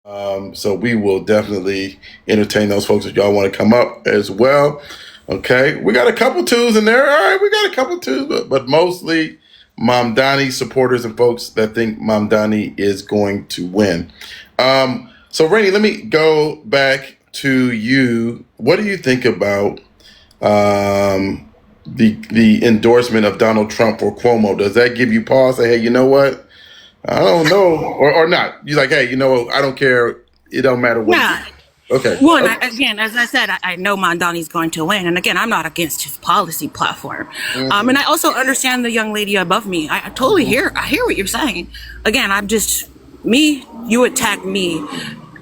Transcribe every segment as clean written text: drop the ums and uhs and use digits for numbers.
So we will definitely entertain those folks if y'all want to come up as well. Okay, we got a couple twos in there. All right, we got a couple twos, but mostly Mamdani supporters and folks that think Mamdani is going to win. So Rainey, let me go back to you. What do you think about the endorsement of Donald Trump for Cuomo? Does that give you pause? Say, hey, you know what? I don't know, or not. You're like, hey, you know, I don't care. It don't matter what. Yeah. Okay. One, Okay. again, as I said, I know Mondani's going to win. And again, I'm not against his policy platform. And I also understand the young lady above me. I totally hear what you're saying. Again, I'm just, you attacked me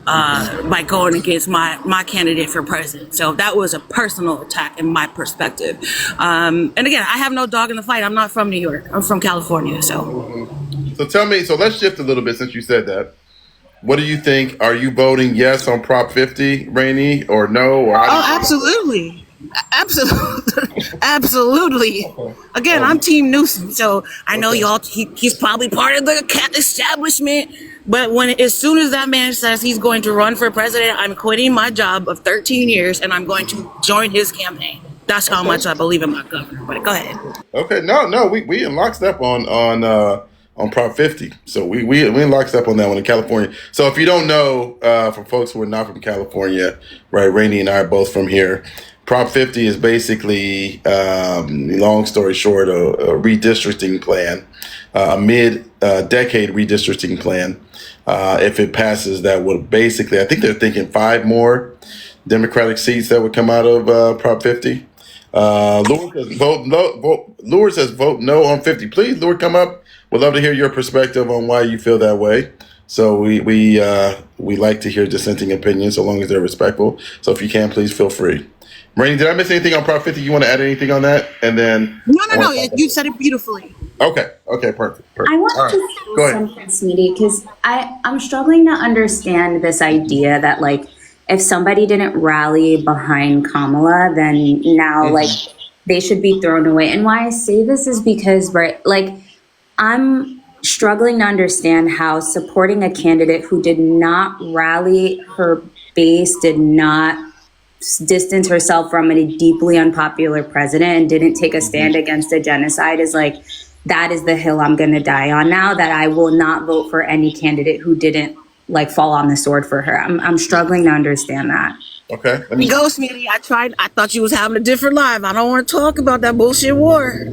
by going against my candidate for president. So that was a personal attack in my perspective. And again, I have no dog in the fight. I'm not from New York. I'm from California. So. So tell me, so let's shift a little bit since you said that. What do you think? Are you voting yes on Prop 50, Rainey, or no? Or Absolutely. Absolutely. Absolutely. Again, I'm Team Newsom, so I know y'all, he's probably part of the establishment, but as soon as that man says he's going to run for president, I'm quitting my job of 13 years and I'm going to join his campaign. That's how much I believe in my governor. But go ahead. Okay, no, we in lockstep on Prop 50. So we in lockstep on that one in California. So if you don't know, for folks who are not from California, right, Rainey and I are both from here. Prop 50 is basically, long story short, a redistricting plan, a mid-decade redistricting plan. If it passes, that would basically, I think they're thinking 5 more Democratic seats that would come out of Prop 50. Lord says Lord says vote no on 50. Please, Lord, come up. We'd love to hear your perspective on why you feel that way. So we like to hear dissenting opinions, so long as they're respectful. So if you can, please feel free. Rainey, did I miss anything on Prop 50? You want to add anything on that? And then no, you said it beautifully. Okay, perfect. I want to say something, Smitty, because I'm struggling to understand this idea that, like, if somebody didn't rally behind Kamala, then now, like, they should be thrown away. And why I say this is because, right, like, I'm struggling to understand how supporting a candidate who did not rally her base, did not distance herself from a deeply unpopular president, and didn't take a stand against a genocide is like, that is the hill I'm going to die on now, that I will not vote for any candidate who didn't, like, fall on the sword for her. I'm struggling to understand that. Okay. Let me go, Smitty. I thought you was having a different live. I don't want to talk about that bullshit war.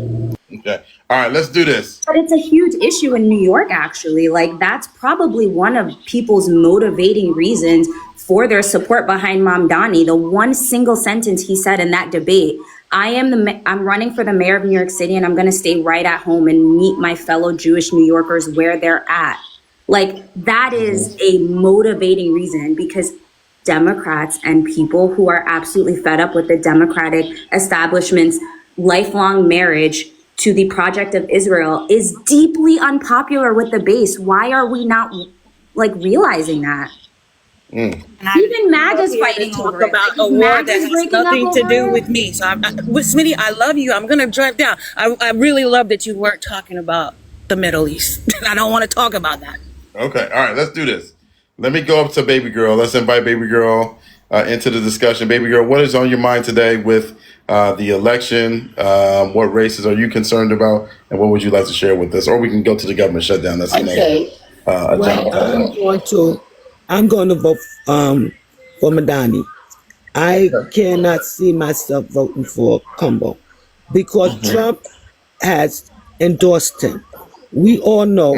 Okay. All right, let's do this. But it's a huge issue in New York, actually. Like, that's probably one of people's motivating reasons for their support behind Mamdani. The one single sentence he said in that debate, I'm running for the mayor of New York City, and I'm going to stay right at home and meet my fellow Jewish New Yorkers where they're at. Like, that is a motivating reason, because Democrats and people who are absolutely fed up with the Democratic establishment's lifelong marriage to the project of Israel is deeply unpopular with the base. Why are we not, like, realizing that? Even MAGA's fighting over it. About a war that has nothing to do with me. So, with Smitty, I love you. I'm going to drive down. I really love that you weren't talking about the Middle East. I don't want to talk about that. Okay. All right, let's do this. Let me go up to Baby Girl. Let's invite Baby Girl into the discussion. Baby Girl, what is on your mind today with the election? What races are you concerned about? And what would you like to share with us? Or we can go to the government shutdown. That's okay. Well, I'm going to vote for Madani. I cannot see myself voting for Combo because Trump has endorsed him. We all know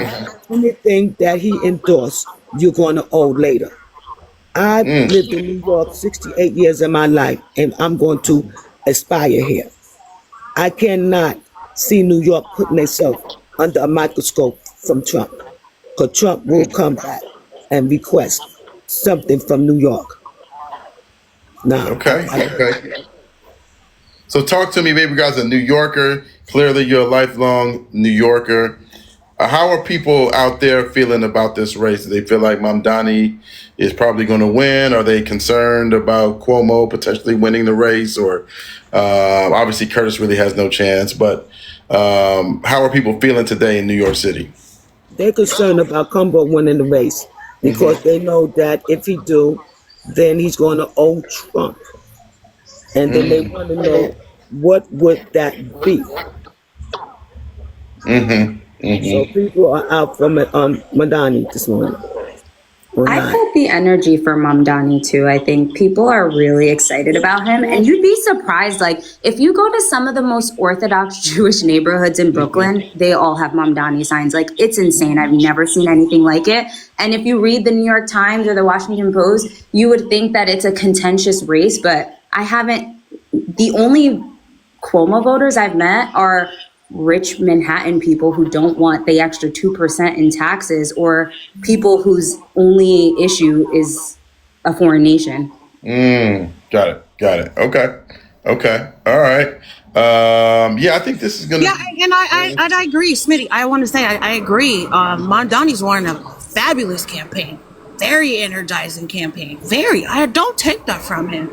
anything that he endorsed, you're going to owe later. I've lived in New York 68 years of my life, and I'm going to aspire here. I cannot see New York putting itself under a microscope from Trump, because Trump will come back and request something from New York. Now, okay. So talk to me, Baby Girl, as a New Yorker. Clearly, you're a lifelong New Yorker. How are people out there feeling about this race? Do they feel like Mamdani is probably going to win? Are they concerned about Cuomo potentially winning the race? Or obviously Curtis really has no chance. But how are people feeling today in New York City? they're concerned about Combo winning the race because they know that if he do, then he's going to owe Trump, and then they want to know what would that be. So people are out for Madani this morning. I felt the energy for Mamdani too. I think people are really excited about him. And you'd be surprised, like, if you go to some of the most Orthodox Jewish neighborhoods in Brooklyn, they all have Mamdani signs. Like, it's insane. I've never seen anything like it. And if you read the New York Times or the Washington Post, you would think that it's a contentious race, but I haven't. The only Cuomo voters I've met are rich Manhattan people who don't want the extra 2% in taxes, or people whose only issue is a foreign nation. Got it. Okay. All right. Yeah, I think this is gonna. Yeah, and I agree, Smitty. I want to say I agree. Mondani's running a fabulous campaign, very energizing campaign. I don't take that from him.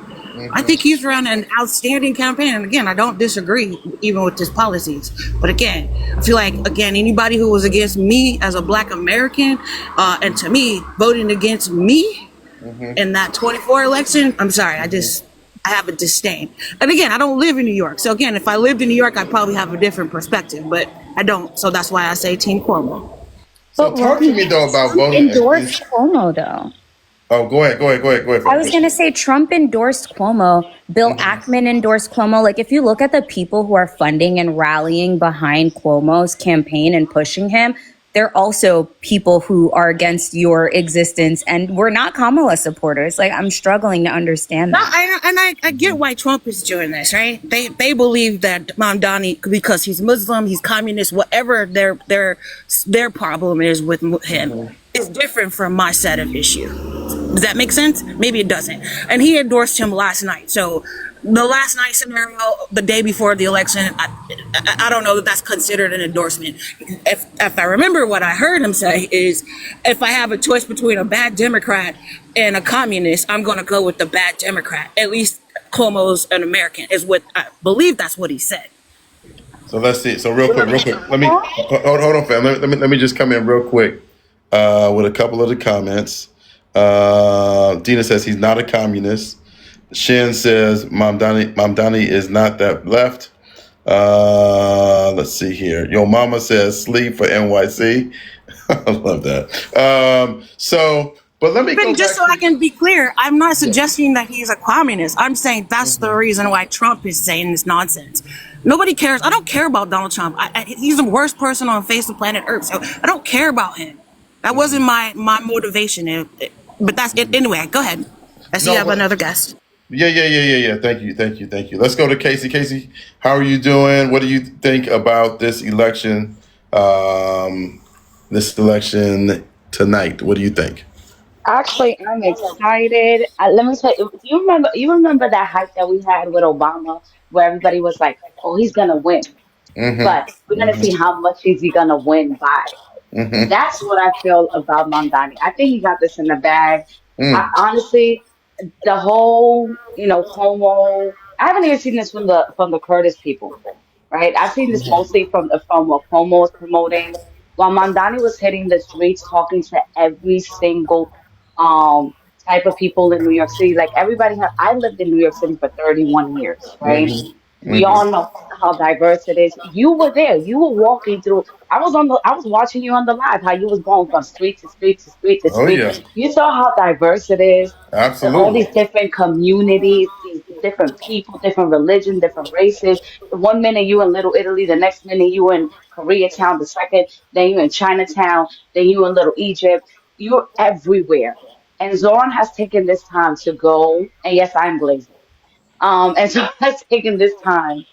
I think he's run an outstanding campaign. And again, I don't disagree even with his policies. But again, I feel like, anybody who was against me as a Black American, and to me, voting against me in that 24 election, I'm sorry, I have a disdain. And again, I don't live in New York. So again, if I lived in New York, I'd probably have a different perspective. But I don't. So that's why I say Team Cuomo. So talk to me, though, about voting. Endorsed Cuomo, though. Oh, go ahead. I was going to say Trump endorsed Cuomo. Bill Ackman endorsed Cuomo. Like, if you look at the people who are funding and rallying behind Cuomo's campaign and pushing him, they're also people who are against your existence, and we're not Kamala supporters. Like, I'm struggling to understand that. I get why Trump is doing this, right? They believe that Mamdani, because he's Muslim, he's communist, whatever their problem is with him, is different from my set of issues. Does that make sense? Maybe it doesn't. And he endorsed him last night. So the last night scenario, the day before the election, I don't know that that's considered an endorsement. If I remember what I heard him say is, if I have a choice between a bad Democrat and a communist, I'm going to go with the bad Democrat. At least Cuomo's an American, is what I believe. That's what he said. So let's see. So real quick. Let me hold on, fam. Let me just come in real quick with a couple of the comments. Dina says he's not a communist. Shin says Mamdani is not that left. Let's see here. Yo mama says sleep for NYC. I love that. But let me go just back so I can be clear, I'm not suggesting that he's a communist. I'm saying that's the reason why Trump is saying this nonsense. Nobody cares. I don't care about Donald Trump. He's the worst person on face of planet Earth. So I don't care about him. That wasn't my motivation. But that's it. Anyway, go ahead. I see you have another guest. Yeah. Thank you. Let's go to Casey. Casey, how are you doing? What do you think about this election? This election tonight. What do you think? Actually, I'm excited. Let me tell you. You remember that hype that we had with Obama, where everybody was like, "Oh, he's gonna win," but we're gonna see how much is he gonna win by. That's what I feel about Mamdani. I think he got this in the bag. Honestly, the whole, Cuomo. I haven't even seen this from the Curtis people, right? I've seen this mostly from what Cuomo was promoting, while Mamdani was hitting the streets, talking to every single type of people in New York City. Like everybody, I lived in New York City for 31 years, right? We all know how diverse it is. You were there. You were walking through. I was watching you on the live, how you was going from street to street to street to street. Yeah. You saw how diverse it is. Absolutely. All these different communities, these different people, different religions, different races. One minute you in Little Italy, the next minute you in Koreatown, the second, then you in Chinatown, then you in Little Egypt. You're everywhere. And Zoran has taken this time to go, and yes, I'm blazing. And so has taken this time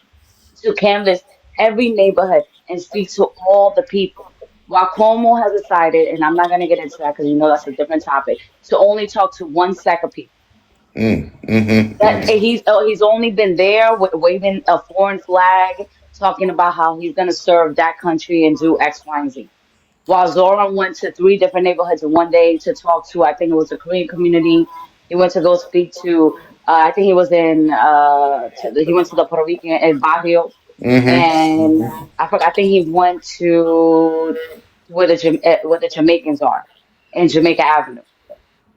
to canvass every neighborhood and speak to all the people. While Cuomo has decided, and I'm not going to get into that because that's a different topic, to only talk to one set of people. He's only been there waving a foreign flag, talking about how he's going to serve that country and do X, Y, and Z. While Zoran went to 3 different neighborhoods in one day to talk to, I think it was the Korean community. He went to go speak to, I think he was he went to the Puerto Rican El Barrio. And I think he went to where the Jamaicans are in Jamaica Avenue.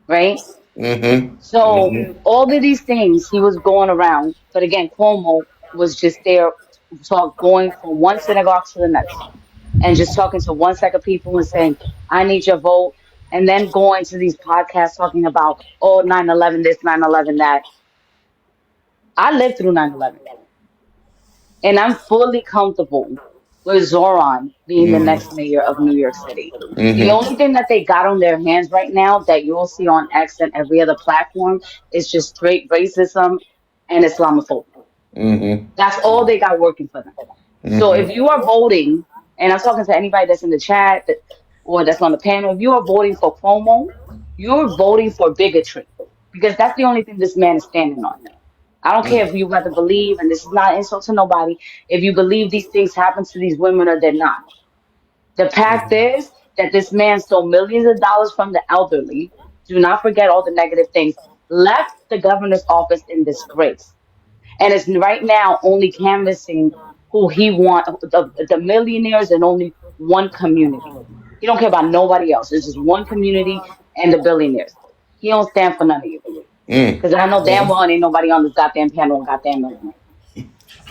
right? Mm-hmm. So Mm-hmm. all of these things he was going around, but again, Cuomo was just there, going from one synagogue to the next, and just talking to one set of people and saying, "I need your vote," and then going to these podcasts talking about, "Oh, 9/11 this, 9/11 that." I lived through 9/11, and I'm fully comfortable with Zoran being the next mayor of New York City. The Mm-hmm. only thing that they got on their hands right now that you'll see on X and every other platform is just straight racism and Islamophobia. Mm-hmm. That's all they got working for them. So if Mm-hmm. you are voting, and I'm talking to anybody that's in the chat or that's on the panel, if you are voting for Cuomo, you're voting for bigotry because that's the only thing this man is standing on. I don't care if you rather believe, and this is not an insult to nobody, if you believe these things happen to these women or they're not. The fact is that this man stole millions of dollars from the elderly. Do not forget all the negative things. Left the governor's office in disgrace, and is right now only canvassing who he want the millionaires in only one community. He don't care about nobody else. It's just one community and the billionaires. He don't stand for none of you. Mm. Because I know damn well ain't nobody on this goddamn panel and goddamn millionaire. All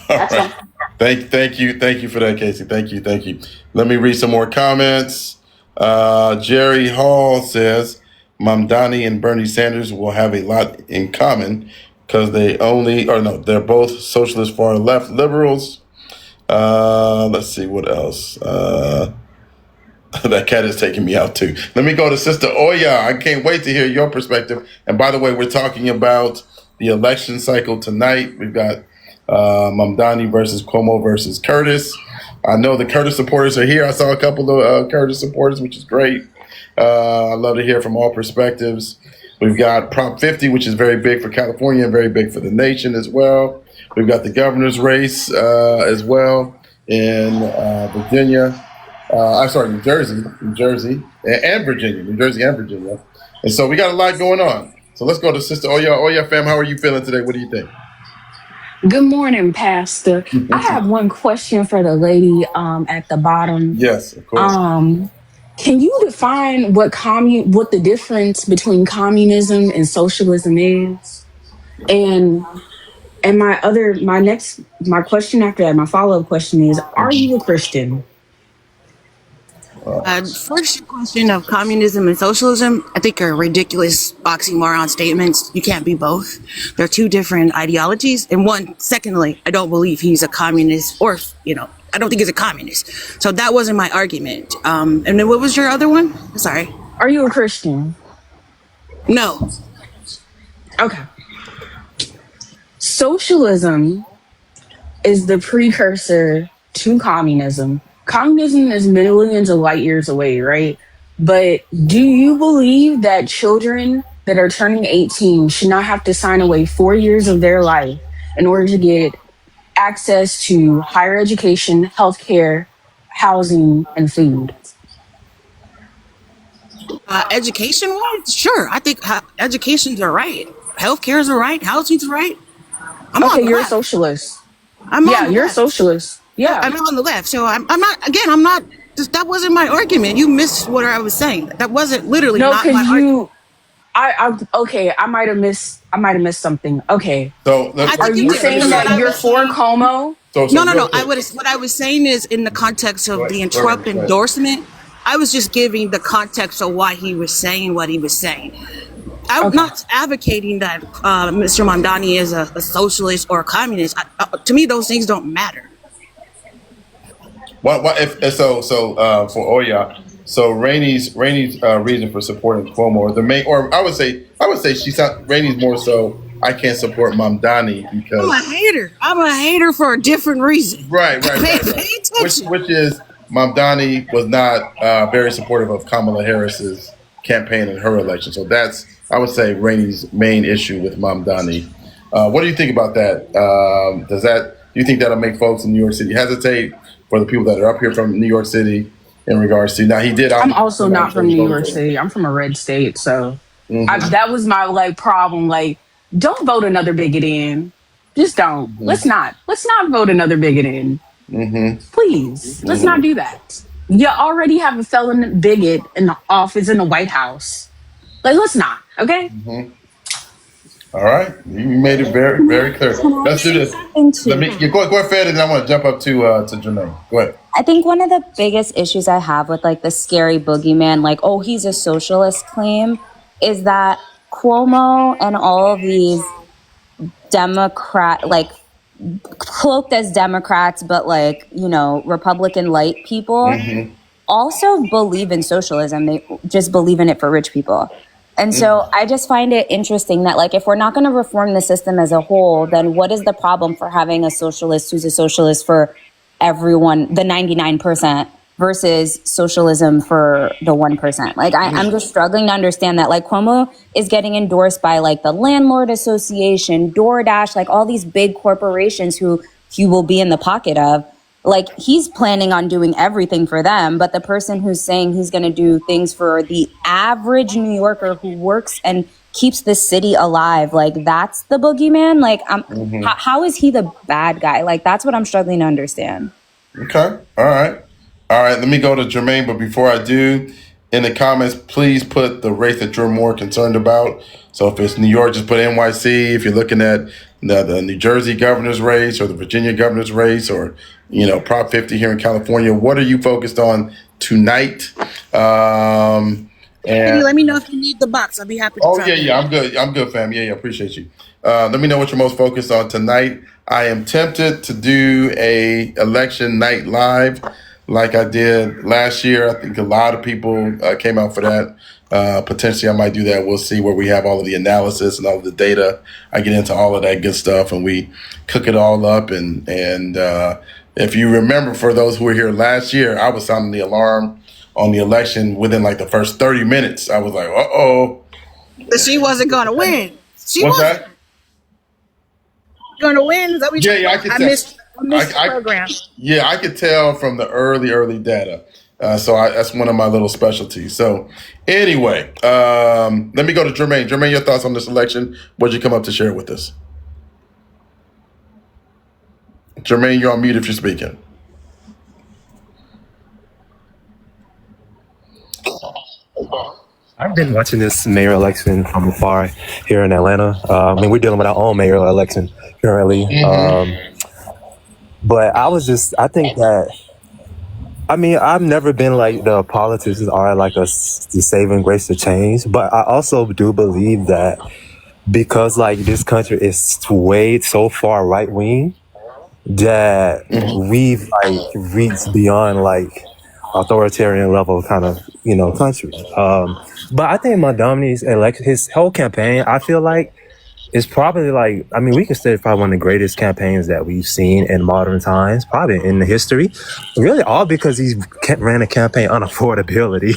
That's right. all. Thank you for that, Casey. Thank you. Let me read some more comments. Jerry Hall says Mamdani and Bernie Sanders will have a lot in common because they're both socialist far left liberals. Let's see what else. That cat is taking me out too. Let me go to Sister Oya. I can't wait to hear your perspective. And by the way, we're talking about the election cycle tonight. We've got Mamdani versus Cuomo versus Curtis. I know the Curtis supporters are here. I saw a couple of Curtis supporters, which is great. I love to hear from all perspectives. We've got Prop 50, which is very big for California and very big for the nation as well. We've got the governor's race as well in Virginia. I'm sorry, New Jersey, and Virginia, New Jersey and Virginia. And so we got a lot going on. So let's go to Sister Oya. Oya fam, how are you feeling today? What do you think? Good morning, Pastor. I have one question for the lady at the bottom. Yes, of course. Can you define what the difference between communism and socialism is? And my question after that, my follow-up question is, are you a Christian? First question of communism and socialism, I think are ridiculous oxymoron statements. You can't be both. They're two different ideologies. And secondly, I don't believe he's a communist I don't think he's a communist. So that wasn't my argument. And then what was your other one? Sorry. Are you a Christian? No. Okay. Socialism is the precursor to communism. Communism is millions of light years away, right? But do you believe that children that are turning 18 should not have to sign away 4 years of their life in order to get access to higher education, healthcare, housing, and food? Education wise, sure. I think education's a right. Healthcare's a right. Housing's a right. I'm on Okay, the you're a left. socialist. I'm on Yeah, the you're a left. socialist. Yeah. I'm on the left. So I'm not, again, that wasn't my argument. You missed what I was saying. That wasn't literally No, not my because argument. okay, I might have missed something. Okay. So I Are think you you did saying miss what that I you're was for saying. Como? So No. real quick. What I was saying is in the context of the Go Trump ahead. endorsement, I was just giving the context of why he was saying what he was saying. I'm Okay. not advocating that Mr. Mamdani is a socialist or a communist. To me, those things don't matter. What if so? For Oya, so Rainey's reason for supporting Cuomo, or the main, or I would say she's not Rainey's more so. I can't support Mamdani because I'm a hater for a different reason. right. Pay attention. Which is Mamdani was not very supportive of Kamala Harris's campaign in her election. So that's, I would say, Rainey's main issue with Mamdani. What do you think about that? Do you think that'll make folks in New York City hesitate for the people that are up here from New York City in regards to, now he did. I'm also not from New York City. I'm from a red state, so that was my problem. Like, don't vote another bigot in. Just don't. Let's not vote another bigot in. Please, let's not do that. You already have a felon bigot in the office in the White House. Like, let's not. Okay. All right, you made it very, very clear. Let's do this. Let me go ahead, and then I want to jump up to Jermaine. Go ahead. I think one of the biggest issues I have with like the scary boogeyman, like, oh, he's a socialist claim, is that Cuomo and all of these Democrat, like cloaked as Democrats, but like, you know, Republican light people also believe in socialism. They just believe in it for rich people. And so I just find it interesting that, like, if we're not going to reform the system as a whole, then what is the problem for having a socialist who's a socialist for everyone, the 99%, versus socialism for the 1%? Like, I'm just struggling to understand that. Like, Cuomo is getting endorsed by, like, the Landlord Association, DoorDash, like, all these big corporations who he will be in the pocket of. Like, he's planning on doing everything for them, but the person who's saying he's going to do things for the average New Yorker who works and keeps the city alive, like, that's the boogeyman. Like, how is he the bad guy? Like, that's what I'm struggling to understand. Okay. All right. Let me go to Jermaine, but before I do, in the comments, please put the race that you're more concerned about. So if it's New York, just put NYC. If you're looking at the New Jersey governor's race or the Virginia governor's race, or, you know, Prop 50 here in California, what are you focused on tonight? And let me know if you need the box. I'll be happy to. Oh, yeah, I'm good, fam. Yeah, appreciate you. Let me know what you're most focused on tonight. I am tempted to do a election night live like I did last year. I think a lot of people came out for that. Potentially, I might do that. We'll see, where we have all of the analysis and all of the data. I get into all of that good stuff, and we cook it all up. And if you remember, for those who were here last year, I was sounding the alarm on the election within like the first 30 minutes. I was like, uh-oh. But she wasn't going to win. What's that? Going to win? Is that what Yeah, I could tell. I missed the program. Yeah, I could tell from the early data. So that's one of my little specialties. So anyway, let me go to Jermaine. Jermaine, your thoughts on this election. What did you come up to share with us? Jermaine, you're on mute if you're speaking. I've been watching this mayor election from afar here in Atlanta. I mean, we're dealing with our own mayor election currently. But I think that, I mean, I've never been like the politicians are like the saving grace to change. But I also do believe that because like this country is way so far right wing, that we've like reached beyond like authoritarian level kind of, you know, country. But I think Mamdani's election, his whole campaign, I feel like it's probably like, I mean, we can say it's probably one of the greatest campaigns that we've seen in modern times, probably in the history. Really all because he ran a campaign on affordability.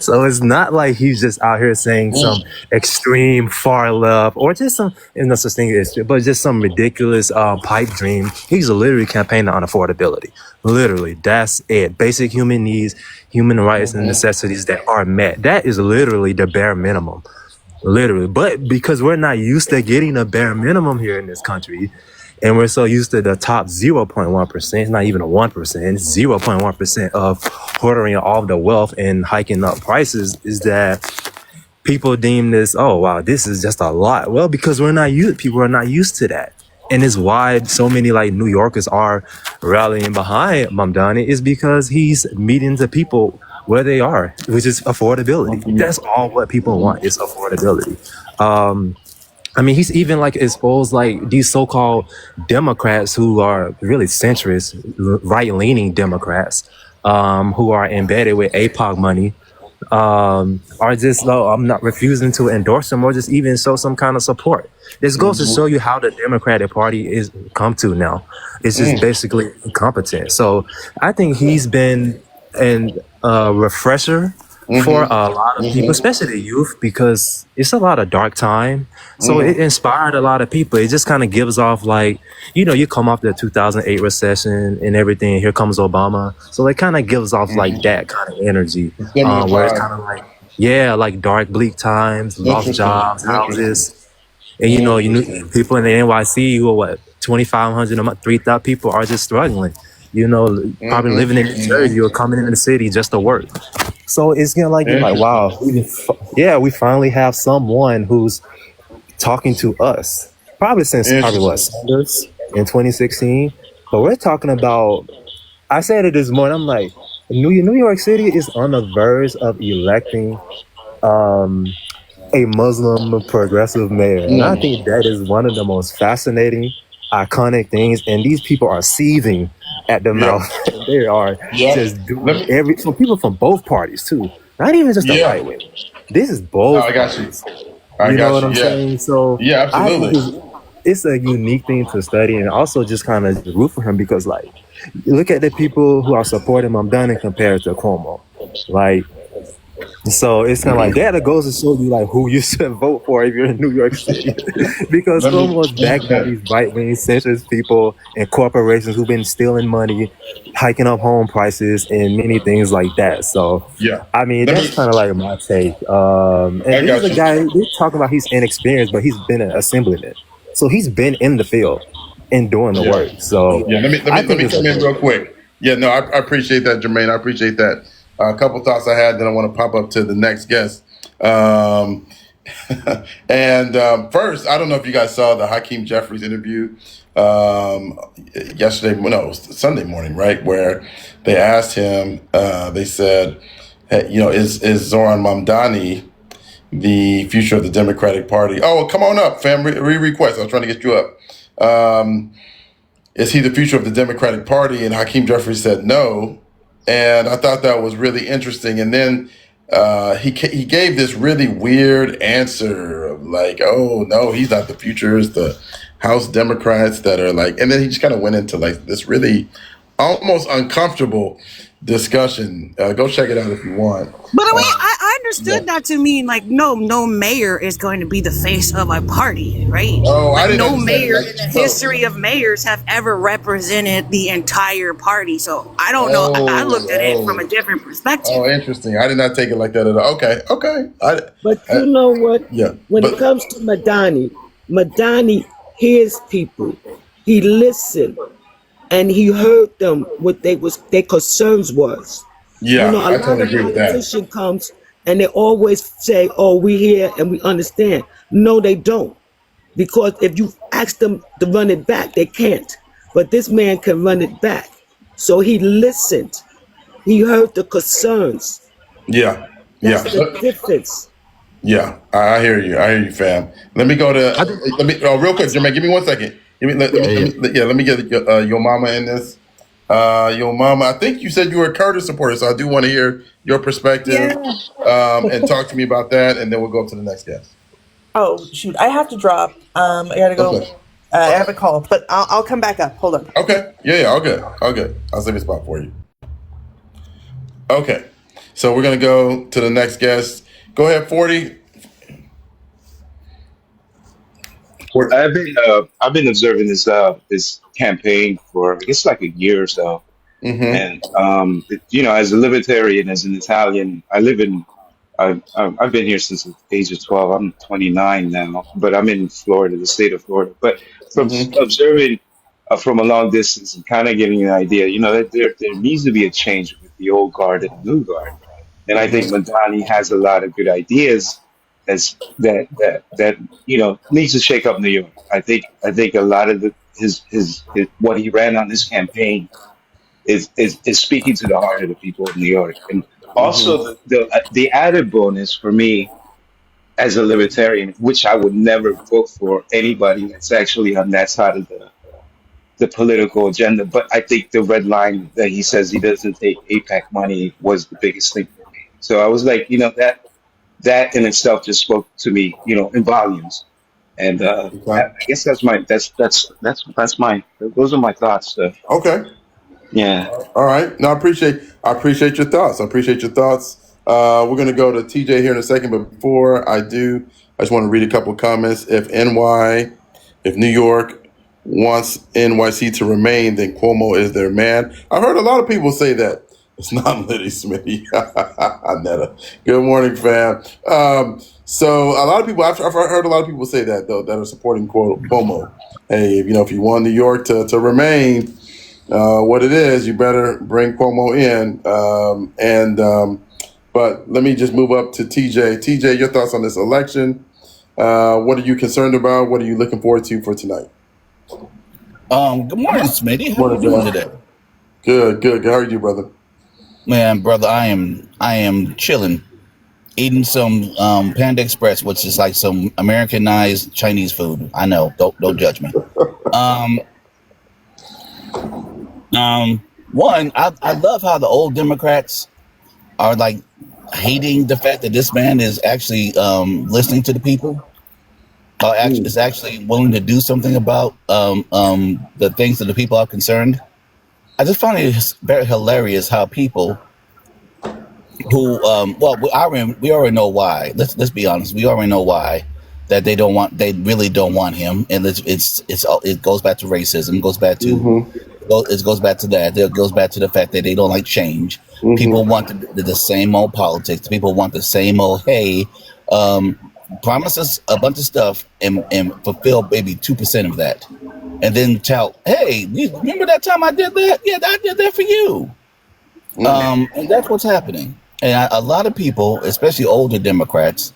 So it's not like he's just out here saying some extreme far left or just some, no such thing as, but just some ridiculous pipe dream. He's literally campaigning on affordability. Literally, that's it. Basic human needs, human rights, and necessities that are met. That is literally the bare minimum. Literally. But because we're not used to getting a bare minimum here in this country, and we're so used to the top 0.1%, it's not even a 1%, it's 0.1% of hoarding all of the wealth and hiking up prices, is that people deem this, oh, wow, this is just a lot. Well, because people are not used to that. And it's why so many like New Yorkers are rallying behind Mamdani, is because he's meeting the people where they are, which is affordability. That's all what people want, is affordability. I mean, he's even like exposed like these so-called Democrats who are really centrist, right-leaning Democrats, who are embedded with APOC money, are just, I'm not refusing to endorse them or just even show some kind of support. This goes to show you how the Democratic Party is come to now. It's just basically incompetent. So I think he's been a refresher for a lot of people, especially the youth, because it's a lot of dark time. So it inspired a lot of people. It just kind of gives off like, you know, you come off the 2008 recession and everything. Here comes Obama. So it kind of gives off like that kind of energy, where it's kind of like, yeah, like dark, bleak times, lost jobs, houses. And you know, people in the NYC who are what, 2,500 a month, 3,000 people are just struggling. probably living in New Jersey or coming into the city just to work. So it's gonna you're like, wow, we finally have someone who's talking to us. Probably since Sanders in 2016. But we're talking about, I said it this morning, I'm like, New York City is on the verge of electing a Muslim progressive mayor. And I think that is one of the most fascinating, iconic things. And these people are seething at the mouth. They are just doing from people from both parties too. Not even just the right wing. This is both. I got you. You know what I'm saying? So absolutely. I think it's a unique thing to study, and also just kind of root for him, because you look at the people who are supporting Mamdani compared to Cuomo. So it's kind of that goes to show you who you should vote for if you're in New York City, because Cuomo's backed by these right-wing centrist people and corporations who've been stealing money, hiking up home prices, and many things like that. So I mean, that's kind of my take. And he's a guy, they're talking about he's inexperienced, but he's been an assemblyman, so he's been in the field and doing the work. So let me come in real quick. I appreciate that, Jermaine. I appreciate that. A couple thoughts I had that I want to pop up to the next guest. First, I don't know if you guys saw the Hakeem Jeffries interview Sunday morning, right? Where they asked him, they said, hey, is Zoran Mamdani the future of the Democratic Party? Oh, come on up, fam. Request. I was trying to get you up. Is he the future of the Democratic Party? And Hakeem Jeffries said no. And I thought that was really interesting. And then he gave this really weird answer of oh, no, he's not the future. It's the House Democrats that are and then he just kind of went into this really almost uncomfortable discussion. Go check it out if you want. But I understood that to mean no mayor is going to be the face of a party, right? Oh, I didn't know. No mayor in the history of mayors have ever represented the entire party. So I don't know. I looked at it from a different perspective. Oh, interesting. I did not take it like that at all. Okay. But you know what? When it comes to Madani hears people. He listened. And he heard them what their concerns was. Yeah, a lot of politician comes and they always say, "Oh, we here and we understand." No, they don't, because if you ask them to run it back, they can't. But this man can run it back. So he listened. He heard the concerns. Yeah, That's the difference. Yeah, I hear you, fam. Let me go to. Real quick, Jermaine. Give me 1 second. Let me get your mama in this. Your mama, I think you said you were a Curtis supporter, so I do want to hear your perspective and talk to me about that, and then we'll go up to the next guest. Oh, shoot. I have to drop. I got to go. Okay. I have a call, but I'll come back up. Hold on. Okay. Yeah, all good. I'll save a spot for you. Okay. So we're going to go to the next guest. Go ahead, 40. I've been observing this campaign for I guess a year or so, and as a libertarian, as an Italian, I've been here since the age of 12. I'm 29 now, but I'm in Florida, the state of Florida. But from observing from a long distance and kind of getting an idea, that there needs to be a change with the old guard and the new guard, and I think Mamdani has a lot of good ideas. That needs to shake up New York. I think a lot of his what he ran on his campaign is speaking to the heart of the people of New York, and also the added bonus for me as a libertarian, which I would never vote for anybody that's actually on that side of the political agenda. But I think the red line that he says he doesn't take APAC money was the biggest thing for me. So I was like, that in itself just spoke to me, in volumes. And I guess that's mine. Those are my thoughts. Okay. Yeah. All right. No, I appreciate your thoughts. We're going to go to TJ here in a second, but before I do, I just want to read a couple of comments. If New York wants NYC to remain, then Cuomo is their man. I've heard a lot of people say that. It's not Liddy Smitty. Netta. Good morning, fam. So a lot of people, I've heard a lot of people say that, though, that are supporting Cuomo. Hey, if you want New York to remain, what it is, you better bring Cuomo in. But let me just move up to TJ. TJ, your thoughts on this election? What are you concerned about? What are you looking forward to for tonight? Good morning, Smitty. How you doing today? Good. How are you, brother? Man, brother, I am chilling, eating some Panda Express, which is like some Americanized Chinese food. I know, don't judge me. One, I love how the old Democrats are like hating the fact that this man is actually listening to the people. Is actually willing to do something about the things that the people are concerned. I just find it very hilarious how people who we already know why. Let's be honest, we already know why that they really don't want him, and it goes back to racism, goes back to it goes back to that. It goes back to the fact that they don't like change. People want the same old politics. People want the same old promise us a bunch of stuff and fulfill maybe 2% of that, and then tell, hey, remember that time I did that? Yeah, I did that for you. And that's what's happening. And a lot of people, especially older Democrats,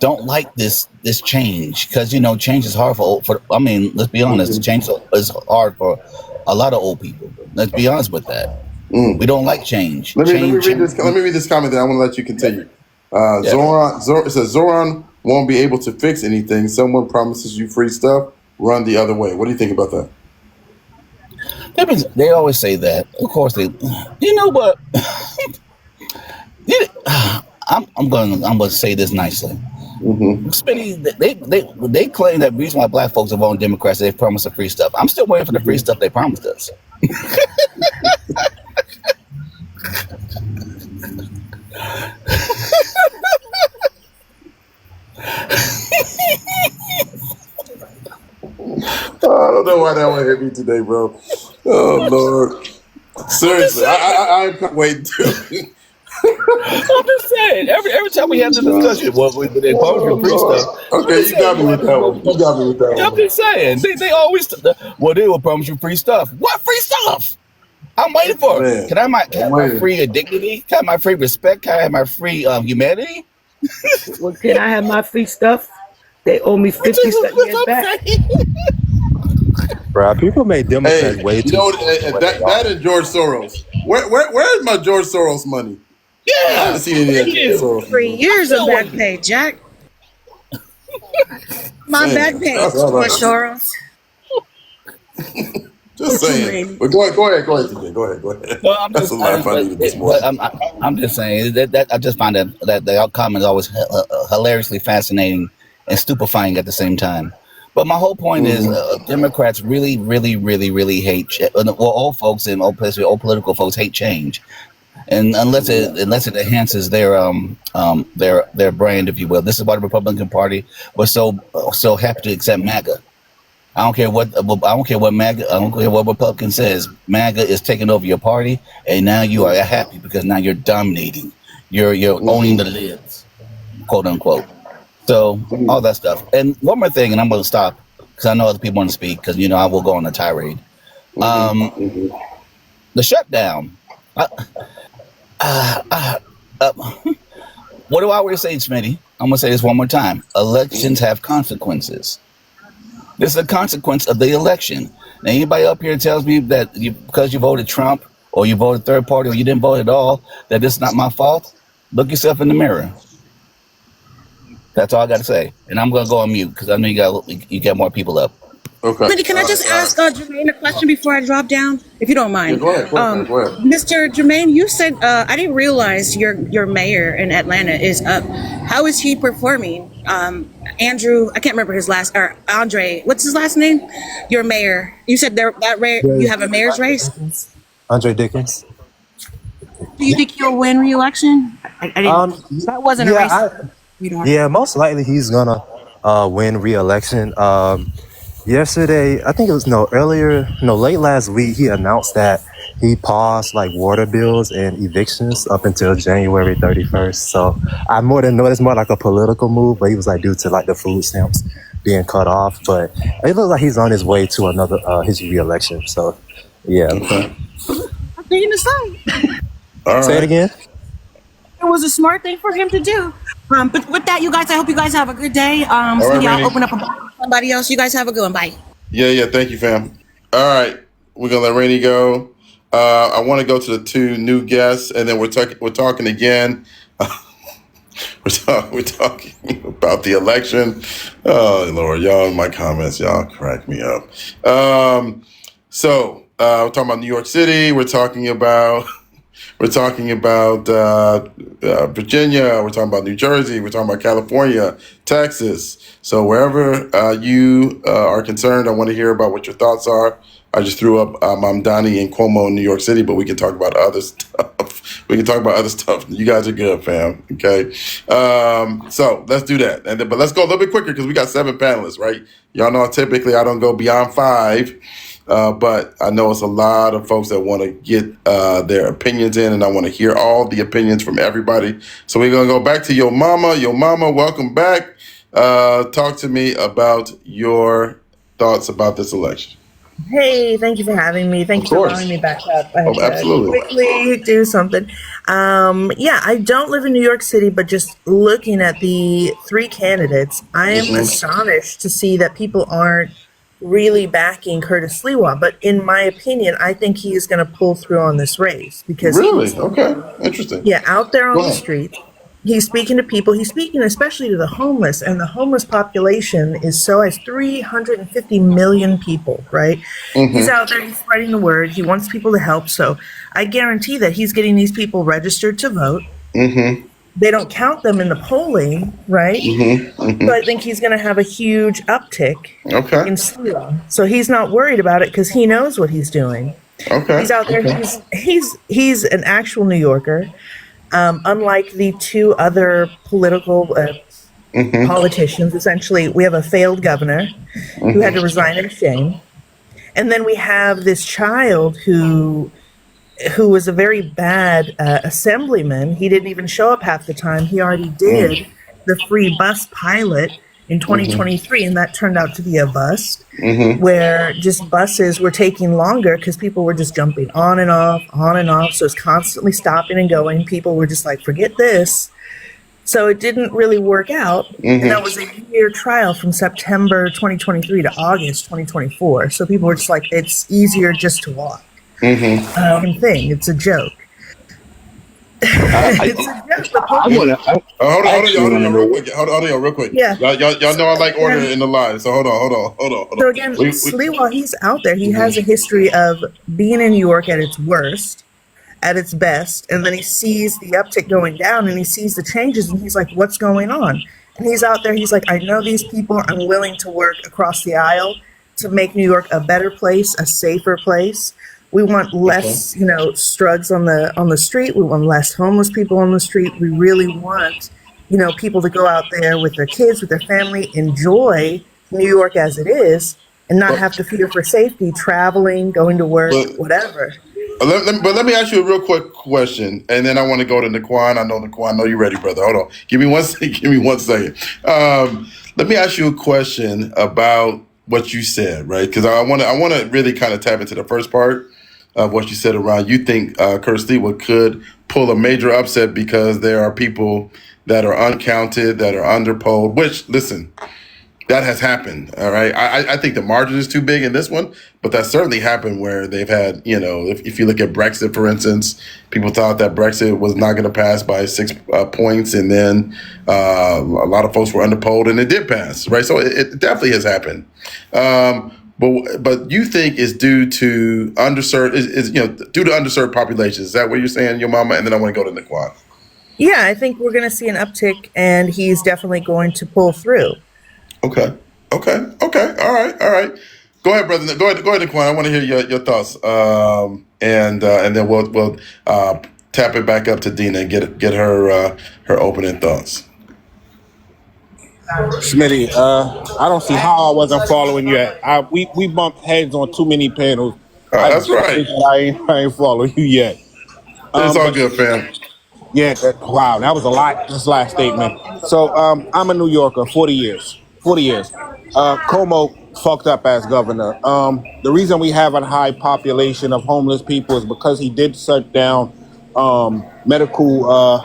don't like this change because change is hard for. I mean, let's be honest, change is hard for a lot of old people. Let's be honest with that. We don't like change. Let me read this comment. Then I want to let you continue. It says Zoran won't be able to fix anything. Someone promises you free stuff, run the other way. What do you think about that? They always say that. Of course they. You know what? I'm going to say this nicely. They claim that the reason why black folks are voting Democrats, they promise the free stuff. I'm still waiting for the free stuff they promised us. I don't know why that one hit me today, bro. Oh Lord, seriously, I can't wait to. I'm just saying. Every time we have the discussion, they promise you free stuff. Okay, you got me with that one. I'm just saying. They always they will promise you free stuff. What free stuff? I'm waiting for it. Can I have my free dignity? Can I have my free respect? Can I have my free humanity? Well, can I have my free stuff? They owe me 50 years back. Bro, people made Democrats way too. That and George Soros. Where's my George Soros money? Yeah, I haven't seen any of that George Soros. 3 years of back pay, Jack. My back pay, George Soros. Just saying. But go ahead, TJ. Go ahead. Well, I'm just saying that I just find that the comment is always hilariously fascinating and stupefying at the same time. But my whole point is Democrats really, really, really, really hate. All folks and especially all political folks hate change, and unless it enhances their brand, if you will. This is why the Republican Party was so happy to accept MAGA. I don't care what Republican says. MAGA is taking over your party, and now you are happy because now you're dominating. You're owning the lids, quote unquote. So all that stuff. And one more thing, and I'm going to stop because I know other people want to speak because I will go on a tirade. The shutdown. What do I always say, Smitty? I'm going to say this one more time. Elections have consequences. This is a consequence of the election. Now, anybody up here tells me that because you voted Trump or you voted third party or you didn't vote at all, that it's not my fault, look yourself in the mirror. That's all I got to say. And I'm going to go on mute because I know you got more people up. Okay. Smitty, can I just ask Jermaine a question before I drop down, if you don't mind? Yeah, go ahead. Mr. Jermaine, you said I didn't realize your mayor in Atlanta is up. How is he performing? Andrew, I can't remember his last, or Andre, what's his last name? Your mayor. You said you have a mayor's race? Andre Dickens. Do you think he'll win re-election? I didn't. That wasn't a race. Yeah, most likely he's gonna win re-election. Yesterday, I think it was late last week, he announced that he paused like water bills and evictions up until January 31st. So I more than know it's more like a political move, but he was like due to like the food stamps being cut off. But it looks like he's on his way to another his re-election. So Yeah. Okay. Thing to say. All Say it right. again. It was a smart thing for him to do. But with that, you guys, I hope you guys have a good day. All right, Sweetie, I'll Rainey. open up a bar for somebody else. You guys have a good one. Bye. Yeah. Thank you, fam. All right, we're gonna let Rainey go. I want to go to the two new guests, and then we're talking again. We're talking about the election. Oh Lord, y'all in my comments, y'all crack me up. We're talking about New York City. We're talking about Virginia. We're talking about New Jersey. We're talking about California, Texas. So wherever you are concerned, I want to hear about what your thoughts are. I just threw up Mamdani and Cuomo in New York City, but we can talk about other stuff. We can talk about other stuff. You guys are good, fam. Okay. So let's do that. But let's go a little bit quicker because we got 7 panelists, right? Y'all know typically I don't go beyond 5. But I know it's a lot of folks that want to get their opinions in, and I want to hear all the opinions from everybody. So we're going to go back to Yo Mama. Yo Mama, welcome back. Talk to me about your thoughts about this election. Hey, thank you for having me. Thank you for allowing me back up. I had to Absolutely. quickly do something. I don't live in New York City, but just looking at the 3 candidates, I am astonished to see that people aren't really backing Curtis Sliwa. But in my opinion, I think he is going to pull through on this race because Really? Okay. Interesting. yeah, out there on Go the ahead. streets. He's speaking to people. He's speaking especially to the homeless, and the homeless population is so as 350 million people, right? He's out there, he's spreading the word. He wants people to help. So I guarantee that he's getting these people registered to vote. They don't count them in the polling, right? So I think he's going to have a huge uptick in stealing. So he's not worried about it because he knows what he's doing. He's out there. He's an actual New Yorker. Unlike the 2 other political politicians, essentially, we have a failed governor who had to resign in shame. And then we have this child who was a very bad assemblyman. He didn't even show up half the time. He already did the free bus pilot in 2023, and that turned out to be a bust, where just buses were taking longer because people were just jumping on and off. So it's constantly stopping and going. People were just like, forget this. So it didn't really work out. And that was a year trial from September 2023 to August 2024. So people were just like, it's easier just to walk. It's a joke. Hold on, real quick. Yeah. Y'all know I like order in the live, so hold on. So again, Sliwa, he's out there. He has a history of being in New York at its worst, at its best, and then he sees the uptick going down, and he sees the changes, and he's like, "What's going on?" And he's out there. He's like, "I know these people. I'm willing to work across the aisle to make New York a better place, a safer place. We want less, strugs on the street. We want less homeless people on the street. We really want, people to go out there with their kids, with their family, enjoy New York as it is, and not have to fear for safety, traveling, going to work, whatever." Let me ask you a real quick question, and then I want to go to Naquan. I know you're ready, brother. Hold on. Give me one second. Let me ask you a question about what you said, right? Because I want to really kind of tap into the first part of what you said around you think Curtis Sliwa could pull a major upset because there are people that are uncounted, that are underpolled, which, listen, that has happened, all right? I think the margin is too big in this one, but that certainly happened where they've had, if you look at Brexit, for instance, people thought that Brexit was not going to pass by 6 points, and then a lot of folks were underpolled, and it did pass, right? So it definitely has happened. But you think it's due to underserved, due to underserved populations. Is that what you're saying, Your Mama? And then I want to go to Naquan. Yeah, I think we're going to see an uptick, and he's definitely going to pull through. Okay. All right. Go ahead, brother. Go ahead, Naquan. I want to hear your thoughts. And then we'll tap it back up to Dina and get her opening thoughts. Smitty, I don't see how I wasn't following you. We bumped heads on too many panels. That's right. I ain't following you yet. It's all good, fam. Yeah, wow, that was a lot, this last statement. So I'm a New Yorker, 40 years. Como fucked up as governor. The reason we have a high population of homeless people is because he did shut down medical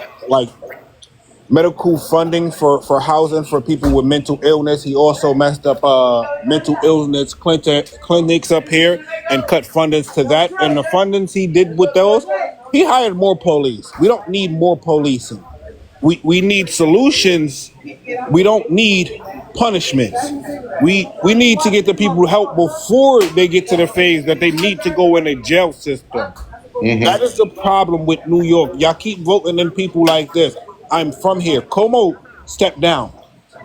funding for housing for people with mental illness. He also messed up mental illness clinics up here and cut fundings to that. And the fundings he did with those, he hired more police. We don't need more policing. We need solutions. We don't need punishments. We need to get the people help before they get to the phase that they need to go in a jail system. That is the problem with New York. Y'all keep voting in people like this. I'm from here. Como stepped down.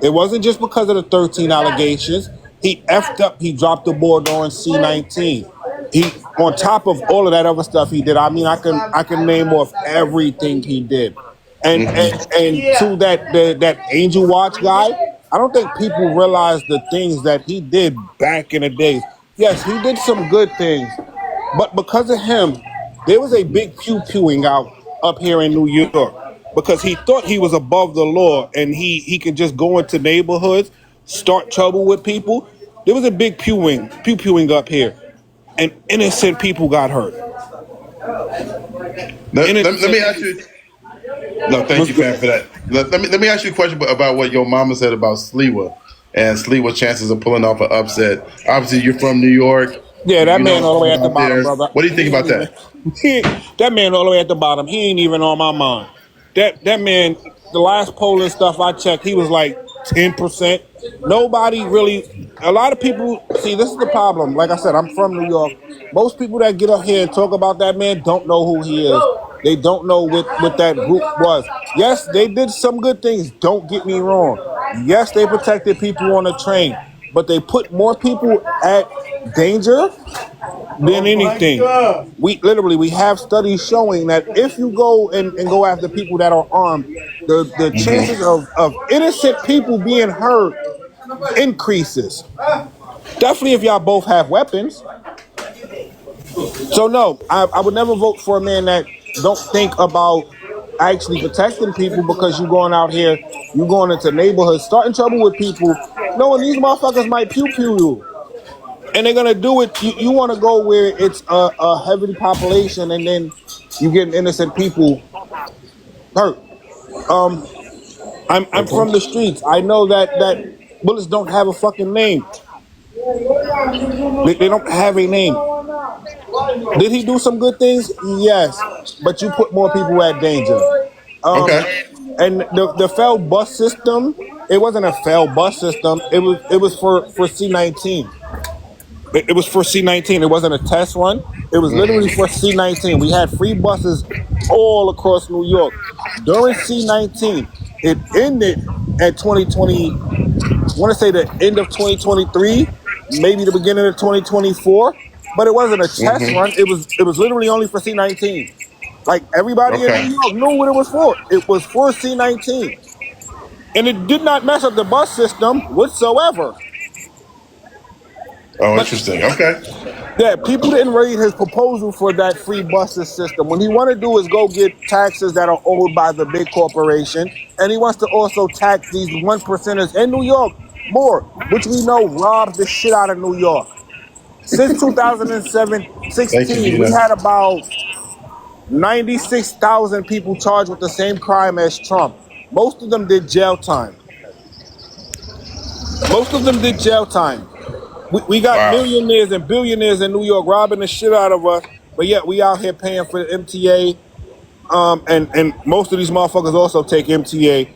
It wasn't just because of the 13 allegations. He effed up. He dropped the ball during C-19. He, on top of all of that other stuff he did. I mean, I can name off everything he did. And to that Angel Watch guy, I don't think people realize the things that he did back in the days. Yes, he did some good things, but because of him, there was a big pew-pewing out up here in New York because he thought he was above the law and he could just go into neighborhoods, start trouble with people. There was a big pew-pewing up here, and innocent people got hurt. Let me ask you. No, thank you, fam, for that. Let me ask you a question about what your mama said about Sliwa and Sliwa's chances of pulling off an upset. Obviously, you're from New York. Yeah, that man all the way at the bottom, brother. What do you think about that? That man all the way at the bottom. He ain't even on my mind. That man, the last polling stuff I checked, he was like 10%. Nobody really. A lot of people see. This is the problem. Like I said, I'm from New York. Most people that get up here and talk about that man don't know who he is. They don't know what that group was. Yes, they did some good things. Don't get me wrong. Yes, they protected people on the train, but they put more people at danger than anything. We have studies showing that if you go and go after people that are armed, the chances of innocent people being hurt increases. Definitely if y'all both have weapons. So no, I would never vote for a man that don't think about actually protecting people, because you going out here, you going into neighborhoods, starting trouble with people, knowing these motherfuckers might pew-pew you. And they're gonna do it. You want to go where it's a heavy population, and then you get innocent people hurt. I'm from the streets. I know that bullets don't have a fucking name. They don't have a name. Did he do some good things? Yes, but you put more people at danger. Okay. And the failed bus system, it wasn't a failed bus system. It was for C-19. It was for C-19. It wasn't a test run. It was literally for C-19. We had free buses all across New York. During C-19, it ended at 2020. I want to say the end of 2023, maybe the beginning of 2024. But it wasn't a test run. It was literally only for C-19. Like, everybody in New York knew what it was for. It was for C-19. And it did not mess up the bus system whatsoever. Oh, interesting. Okay. Yeah, people didn't read his proposal for that free buses system. What he want to do is go get taxes that are owed by the big corporation, and he wants to also tax these 1%ers in New York more, which we know robs the shit out of New York. Since 2016, we had about 96,000 people charged with the same crime as Trump. Most of them did jail time. We got millionaires and billionaires in New York robbing the shit out of us, but yet we out here paying for the MTA. And most of these motherfuckers also take MTA,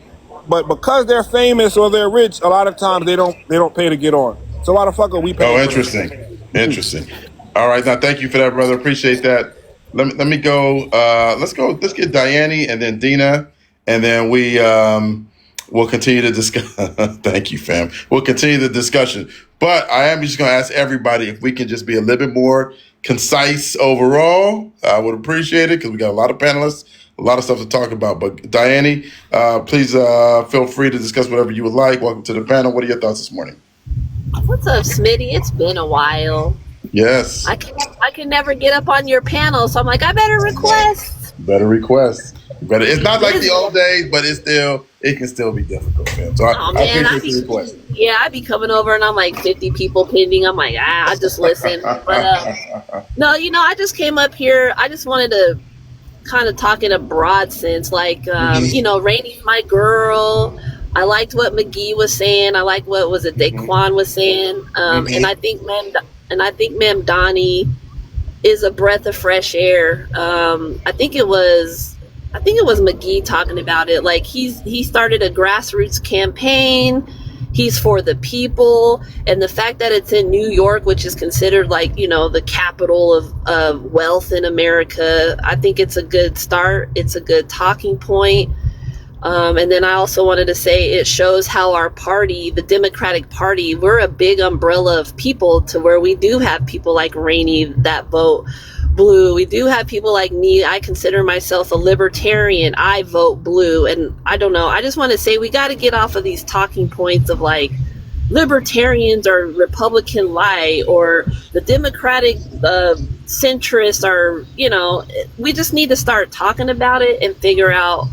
but because they're famous or they're rich, a lot of times they don't pay to get on. So why the fuck are we paying? Oh, interesting. Interesting. All right, now thank you for that, brother. Appreciate that. Let me go. Let's get Diane and then Dina, and then we'll continue to discuss. Thank you, fam. We'll continue the discussion. But I am just going to ask everybody if we can just be a little bit more concise overall. I would appreciate it because we got a lot of panelists, a lot of stuff to talk about. But Diane, please feel free to discuss whatever you would like. Welcome to the panel. What are your thoughts this morning? What's up, Smitty? It's been a while. Yes. I can never get up on your panel, so I'm like, I better request. It's not like the old days, but it can still be difficult, man. So I appreciate the request. Yeah, I'd be coming over and I'm like 50 people pending. I'm like, I just listen. But no, I just came up here. I just wanted to kind of talk in a broad sense. Like, Rainey's my girl. I liked what McGee was saying. I like what was it Daquan was saying. And I think Ma'am Donnie is a breath of fresh air. I think it was McGee talking about it. Like he started a grassroots campaign. He's for the people, and the fact that it's in New York, which is considered like the capital of wealth in America, I think it's a good start. It's a good talking point. And then I also wanted to say it shows how our party, the Democratic Party, we're a big umbrella of people to where we do have people like Rainey that vote blue. We do have people like me. I consider myself a libertarian. I vote blue. And I don't know. I just want to say we got to get off of these talking points of like libertarians are Republican light or the Democratic centrists are, we just need to start talking about it and figure out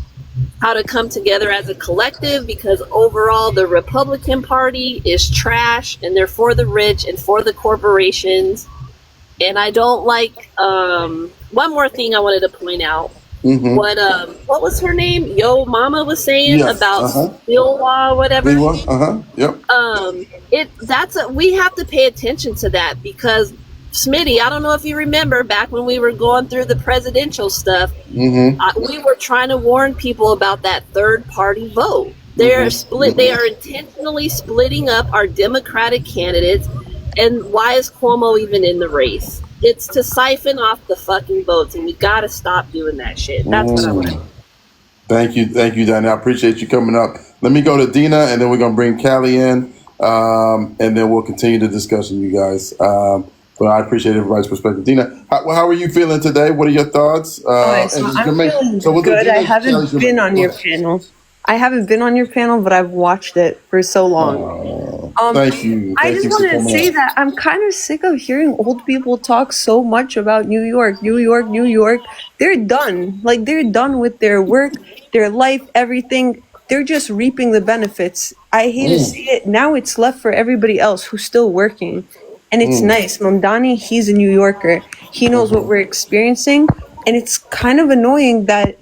how to come together as a collective, because overall the Republican Party is trash and they're for the rich and for the corporations. And I don't like one more thing I wanted to point out. What was her name? Yo Mama was saying about Bill Law, whatever. Yep. We have to pay attention to that, because Smitty, I don't know if you remember back when we were going through the presidential stuff, we were trying to warn people about that third party vote. They're split. They are intentionally splitting up our Democratic candidates. And why is Cuomo even in the race? It's to siphon off the fucking votes, and we got to stop doing that shit. That's what I want to. Thank you, Danny. I appreciate you coming up. Let me go to Dina, and then we're gonna bring Callie in, and then we'll continue the discussion, you guys. But I appreciate everybody's perspective. Dina, how are you feeling today? What are your thoughts? I'm feeling good. I haven't been on your panel. But I've watched it for so long. Thank you. I just wanted to say that I'm kind of sick of hearing old people talk so much about New York. They're done. Like, they're done with their work, their life, everything. They're just reaping the benefits. I hate to see it. Now it's left for everybody else who's still working. And it's nice. Mamdani, he's a New Yorker. He knows what we're experiencing. And it's kind of annoying that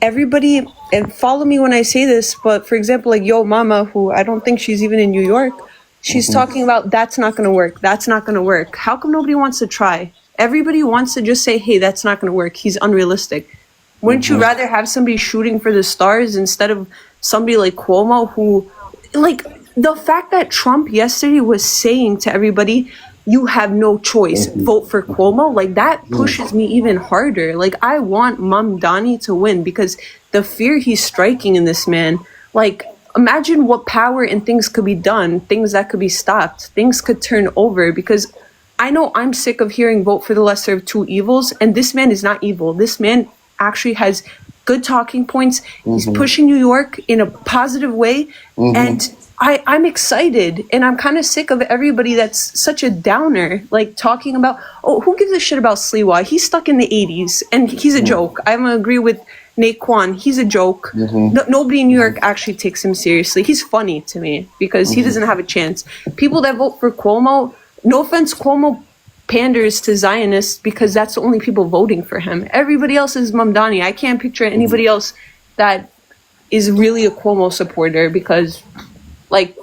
everybody, and follow me when I say this, but for example, like Yo Mama, who I don't think she's even in New York, she's talking about that's not going to work. That's not going to work. How come nobody wants to try? Everybody wants to just say, hey, that's not going to work. He's unrealistic. Wouldn't you rather have somebody shooting for the stars instead of somebody like Cuomo who, like, the fact that Trump yesterday was saying to everybody, you have no choice, vote for Cuomo, like that pushes me even harder. Like, I want Mamdani to win because the fear he's striking in this man, like, imagine what power and things could be done, things that could be stopped, things could turn over, because I know I'm sick of hearing vote for the lesser of two evils, and this man is not evil. This man actually has good talking points. He's pushing New York in a positive way, and I'm excited, and I'm kind of sick of everybody that's such a downer, like talking about, oh, who gives a shit about Sliwa? He's stuck in the 80s, and he's a joke. I'm going to agree with Naquan. He's a joke. Nobody in New York actually takes him seriously. He's funny to me because he doesn't have a chance. People that vote for Cuomo, no offense, Cuomo panders to Zionists because that's the only people voting for him. Everybody else is Mamdani. I can't picture anybody else that is really a Cuomo supporter because... like,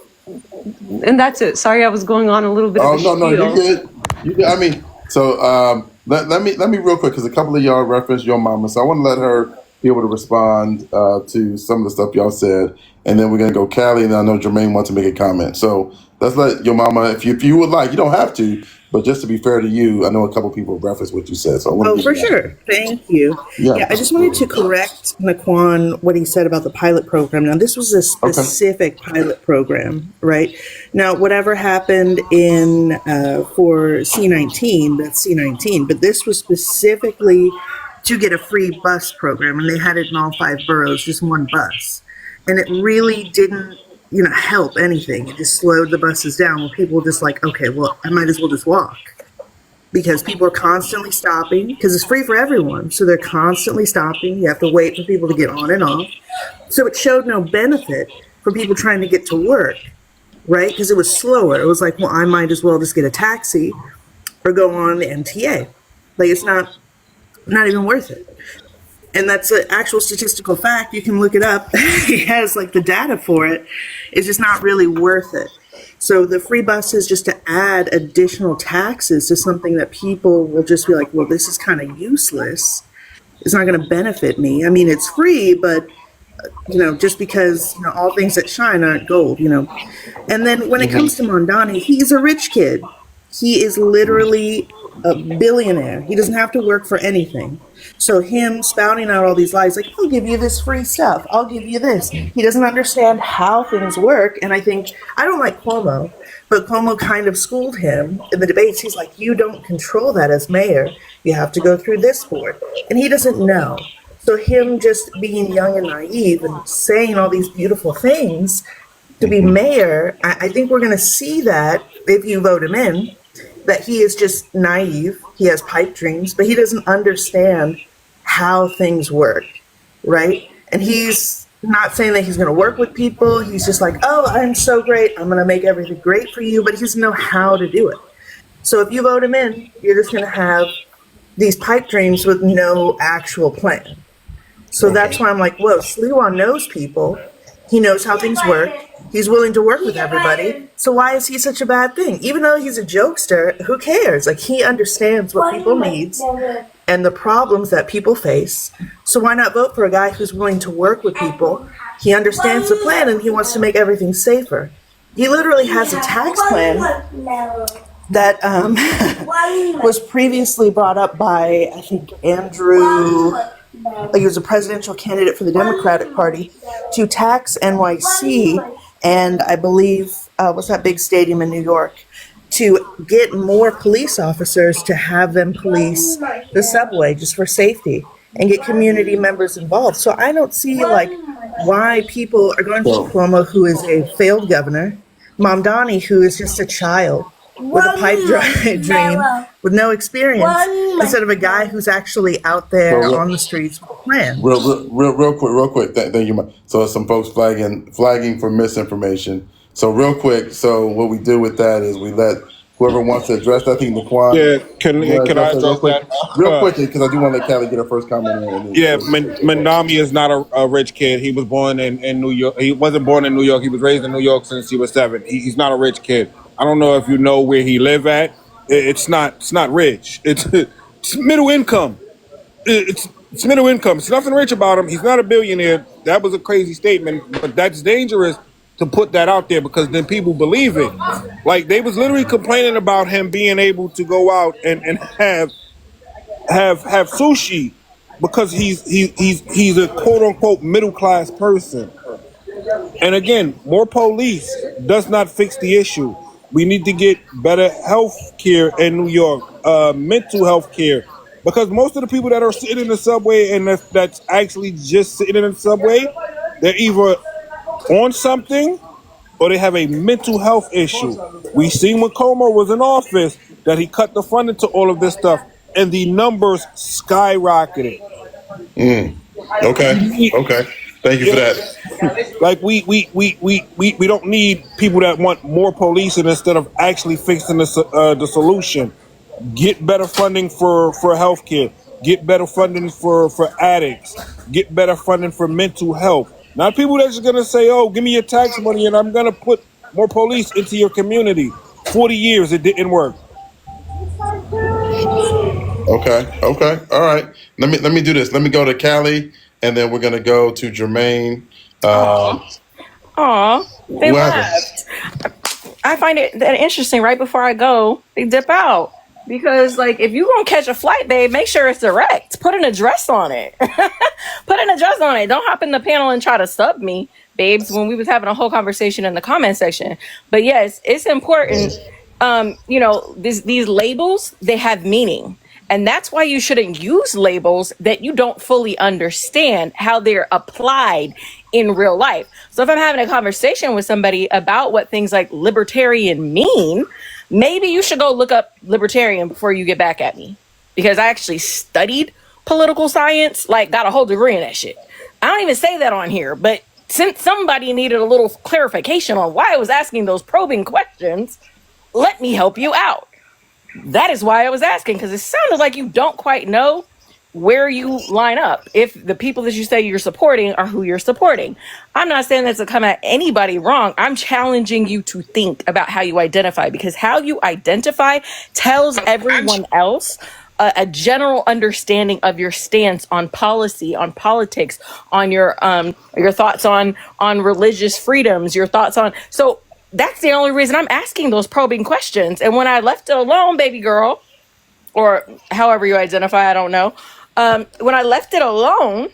and that's it. Sorry, I was going on a little bit. No, you're good. I mean, so let me real quick, because a couple of y'all referenced Your Mama, so I want to let her be able to respond to some of the stuff y'all said, and then we're gonna go Callie, and I know Jermaine wants to make a comment. So let's let Your Mama, if you would like, you don't have to, but just to be fair to you, I know a couple people referenced what you said. So for sure. Thank you. Yeah, I just wanted to correct Naquan what he said about the pilot program. Now, this was a specific pilot program, right? Now, whatever happened in for C-19, that's C-19, but this was specifically to get a free bus program, and they had it in all 5 boroughs, just one bus. And it really didn't help anything. It just slowed the buses down where people were just like, okay, well, I might as well just walk. Because people are constantly stopping, because it's free for everyone. So they're constantly stopping. You have to wait for people to get on and off. So it showed no benefit for people trying to get to work. right? Because it was slower. It was like, well, I might as well just get a taxi or go on the MTA. Like, it's not even worth it. And that's an actual statistical fact. You can look it up. He has like the data for it. It's just not really worth it. So the free buses, just to add additional taxes to something that people will just be like, well, this is kind of useless. It's not going to benefit me. I mean, it's free, but just because all things that shine aren't gold. And then when it comes to Mondani, he's a rich kid. He is literally a billionaire. He doesn't have to work for anything. So him spouting out all these lies, like, I'll give you this free stuff, I'll give you this. He doesn't understand how things work. And I don't like Cuomo, but Cuomo kind of schooled him in the debates. He's like, you don't control that as mayor. You have to go through this board. And he doesn't know. So him just being young and naive and saying all these beautiful things to be mayor, I think we're going to see that if you vote him in, that he is just naive. He has pipe dreams, but he doesn't understand how things work, right? And he's not saying that he's going to work with people. He's just like, oh, I'm so great. I'm going to make everything great for you, but he doesn't know how to do it. So if you vote him in, you're just going to have these pipe dreams with no actual plan. So that's why I'm like, whoa, Sliwa knows people. He knows how things work. He's willing to work with everybody. So why is he such a bad thing? Even though he's a jokester, who cares? Like, he understands what people need and the problems that people face. So why not vote for a guy who's willing to work with people? He understands the plan and he wants to make everything safer. He literally has a tax plan that was previously brought up by, I think, Andrew. He was a presidential candidate for the Democratic Party, to tax NYC and I believe, what's that big stadium in New York, to get more police officers to have them police the subway just for safety and get community members involved. So I don't see like why people are going to Cuomo, who is a failed governor, Mamdani, who is just a child with a pipe dream with no experience, instead of a guy who's actually out there on the streets with a plan. Real quick. Thank you. So some folks flagging for misinformation. So real quick. So what we do with that is we let whoever wants to address. I think Naquan. Yeah, can I address that? Real quickly, because I do want to let Callie get her first comment in. Yeah, Mandami is not a rich kid. He was born in New York. He wasn't born in New York. He was raised in New York since he was 7. He's not a rich kid. I don't know if you know where he live at. It's not rich. It's middle income. It's middle income. It's nothing rich about him. He's not a billionaire. That was a crazy statement, but that's dangerous to put that out there, because then people believe it. Like, they was literally complaining about him being able to go out and have sushi because he's a quote unquote middle class person. And again, more police does not fix the issue. We need to get better health care in New York, mental health care, because most of the people that are sitting in the subway and that's actually just sitting in the subway, they're either on something or they have a mental health issue. We seen when Como was in office that he cut the funding to all of this stuff and the numbers skyrocketed. Okay. Thank you for that. Like, we don't need people that want more policing instead of actually fixing the solution. Get better funding for healthcare. Get better funding for addicts. Get better funding for mental health. Not people that's just gonna say, "Oh, give me your tax money and I'm gonna put more police into your community." 40 years it didn't work. Okay. All right. Let me do this. Let me go to Callie, and then we're gonna go to Jermaine. They left. I find it that interesting. Right before I go, they dip out. Because, like, if you're going to catch a flight, babe, make sure it's direct. Put an address on it. Put an address on it. Don't hop in the panel and try to sub me, babes, when we was having a whole conversation in the comment section. But, yes, it's important. These labels, they have meaning. And that's why you shouldn't use labels that you don't fully understand how they're applied in real life. So if I'm having a conversation with somebody about what things like libertarian mean, maybe you should go look up libertarian before you get back at me, because I actually studied political science, like got a whole degree in that shit. I don't even say that on here, but since somebody needed a little clarification on why I was asking those probing questions, let me help you out. That is why I was asking, because it sounded like you don't quite know where you line up, if the people that you say you're supporting are who you're supporting. I'm not saying that to come at anybody wrong. I'm challenging you to think about how you identify, because how you identify tells everyone else a general understanding of your stance on policy, on politics, on your thoughts on religious freedoms, your thoughts on. So that's the only reason I'm asking those probing questions. And when I left it alone, baby girl, or however you identify, I don't know. When I left it alone,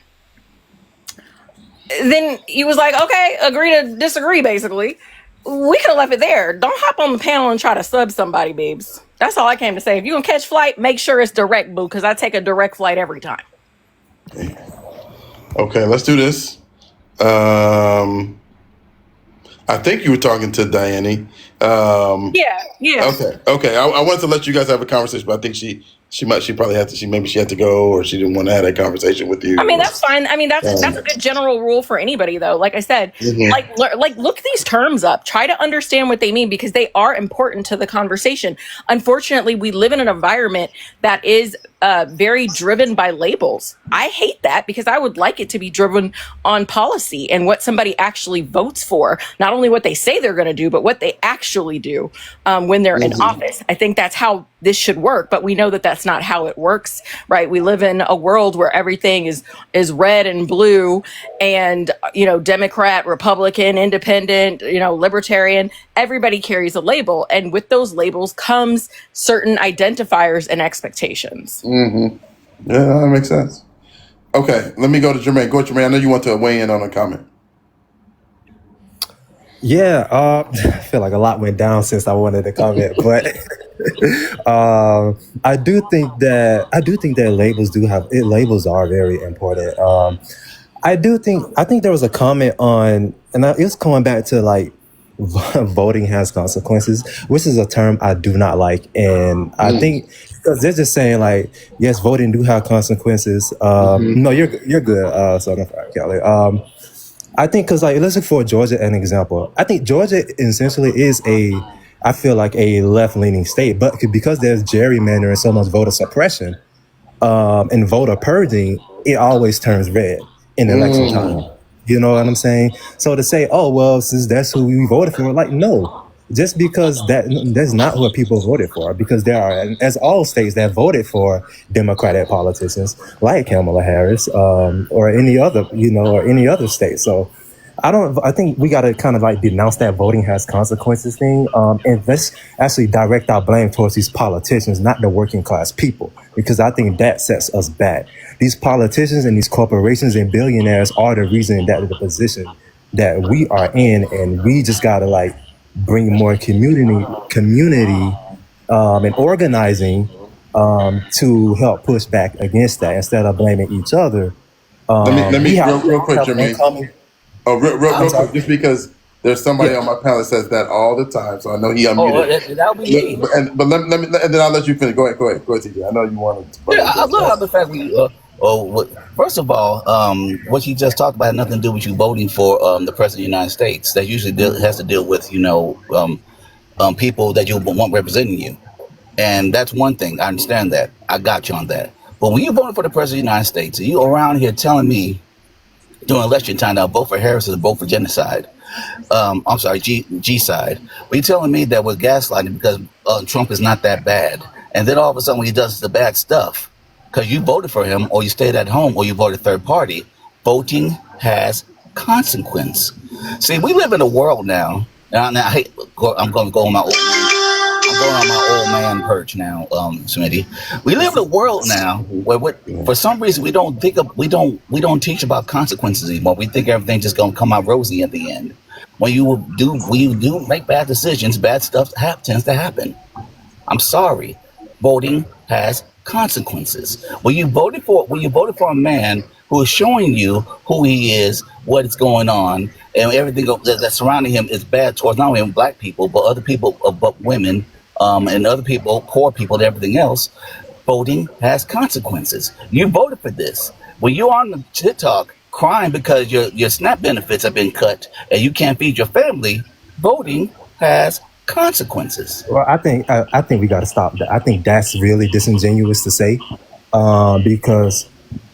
then he was like, okay, agree to disagree, basically. We could have left it there. Don't hop on the panel and try to sub somebody, babes. That's all I came to say. If you can catch flight, make sure it's direct, boo, because I take a direct flight every time. Okay, let's do this. I think you were talking to Diane. Yeah. Okay. I wanted to let you guys have a conversation, but I think she probably had to. Maybe she had to go, or she didn't want to have that conversation with you. I mean, that's fine. I mean, that's a good general rule for anybody, though. Like I said, like look these terms up. Try to understand what they mean, because they are important to the conversation. Unfortunately, we live in an environment that is very driven by labels. I hate that, because I would like it to be driven on policy and what somebody actually votes for. Not only what they say they're going to do, but what they actually do when they're in office. I think that's how this should work, but we know that that's not how it works, right? We live in a world where everything is red and blue, and Democrat, Republican, independent, libertarian. Everybody carries a label, and with those labels comes certain identifiers and expectations. Yeah, that makes sense. Okay, let me go to Jermaine. Go, Jermaine. I know you want to weigh in on a comment. Yeah, I feel like a lot went down since I wanted to comment, but I do think that labels are very important. I think there was a comment on, and it was coming back to like voting has consequences, which is a term I do not like, and I think because they're just saying like, yes, voting do have consequences. No, you're good, Southern Fried Kelly. I think because like, let's look for Georgia an example. I think Georgia essentially is I feel like a left-leaning state, but because there's gerrymandering and so much voter suppression and voter purging, it always turns red in election time. You know what I'm saying? So to say, oh, well, since that's who we voted for, like, no. Just because that's not what people voted for, because there are, as all states that voted for Democratic politicians like Kamala Harris or any other state. So I think we got to kind of like denounce that voting has consequences thing, and let's actually direct our blame towards these politicians, not the working class people, because I think that sets us back. These politicians and these corporations and billionaires are the reason that the position that we are in, and we just got to like bring more community and organizing to help push back against that instead of blaming each other. Let me real quick, Jermaine. Real quick, just because there's somebody on my panel that says that all the time, so I know he unmuted. That'll be me. But let me, and then I'll let you finish. Go ahead, TJ. I know you wanted to. Yeah, I love how the fact first of all, what you just talked about had nothing to do with you voting for the president of the United States. That usually has to deal with people that you want representing you, and that's one thing. I understand that. I got you on that. But when you voting for the president of the United States, and you around here telling me during election time that vote for Harris is a vote for genocide. I'm sorry, G side. But you're telling me that we're gaslighting because Trump is not that bad, and then all of a sudden when he does the bad stuff, because you voted for him, or you stayed at home, or you voted third party, voting has consequence. See, we live in a world now, and I'm going to go on my old man perch now, Smitty. We live in a world now where for some reason we don't teach about consequences anymore. We think everything's just going to come out rosy at the end. When you do make bad decisions, bad stuff tends to happen. I'm sorry, voting has consequences. When you voted for a man who is showing you who he is, what is going on, and everything that's surrounding him is bad towards not only black people but other people, but women, and other people, poor people, and everything else. Voting has consequences. You voted for this. When you're on the TikTok crying because your SNAP benefits have been cut and you can't feed your family, voting has consequences. Well, I think we got to stop that. I think that's really disingenuous to say, because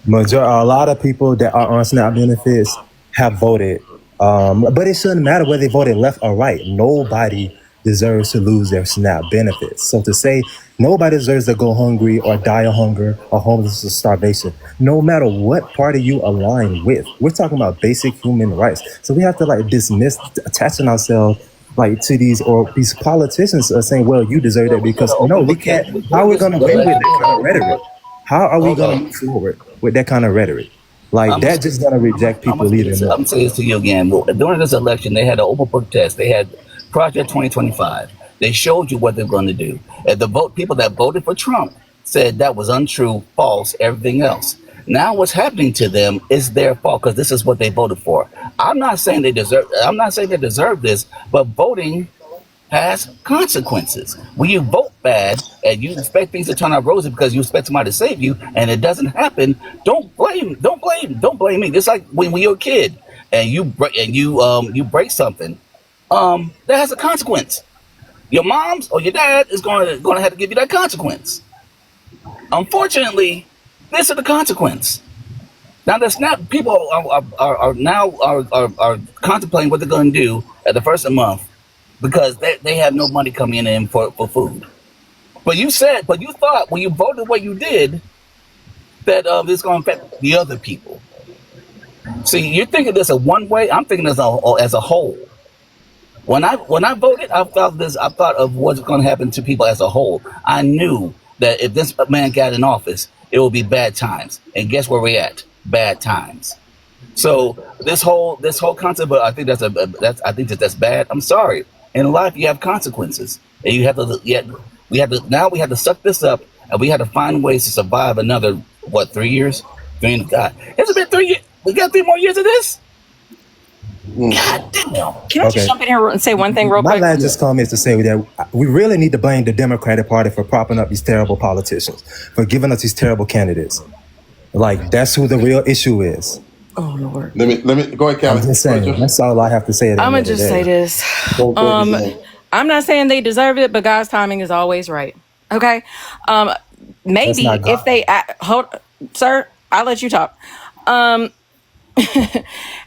a lot of people that are on SNAP benefits have voted, but it shouldn't matter whether they voted left or right. Nobody deserves to lose their SNAP benefits. So to say nobody deserves to go hungry or die of hunger or homeless or starvation, no matter what party you align with, we're talking about basic human rights. So we have to like dismiss attaching ourselves like to these politicians are saying, well, you deserve it, because no, we can't. How are we going to win with that kind of rhetoric? How are we going to move forward with that kind of rhetoric? Like, that just going to reject people even more. I'm going to say this to you again. During this election, they had an open book test. They had Project 2025. They showed you what they're going to do. And people that voted for Trump said that was untrue, false, everything else. Now what's happening to them is their fault because this is what they voted for. I'm not saying they deserve this, but voting has consequences. When you vote bad and you expect things to turn out rosy because you expect somebody to save you and it doesn't happen, don't blame me. Just like when you're a kid and you break something, that has a consequence. Your mom's or your dad is going to have to give you that consequence. Unfortunately, this is the consequence. Now that's not people are now contemplating what they're going to do at the first of the month because they have no money coming in for food. But you thought when you voted what you did that this is going to affect the other people. See, you're thinking this a one way. I'm thinking this as a whole. When I voted, I thought of what's going to happen to people as a whole. I knew that if this man got in office, it will be bad times. And guess where we're at? Bad times. So this whole concept, I think that's bad. I'm sorry. In life, you have consequences, and we have to suck this up, and we have to find ways to survive another 3 years? God, it's been 3 years. We got 3 more years of this. God damn. Can I just jump in here and say one thing real quick? My last just comment is to say that we really need to blame the Democratic Party for propping up these terrible politicians, for giving us these terrible candidates. Like, that's who the real issue is. Oh Lord. Let me go ahead, Callie. I'm just saying. That's all I have to say. I'm gonna just say this. I'm not saying they deserve it, but God's timing is always right. Okay. Maybe if they sir, I'll let you talk.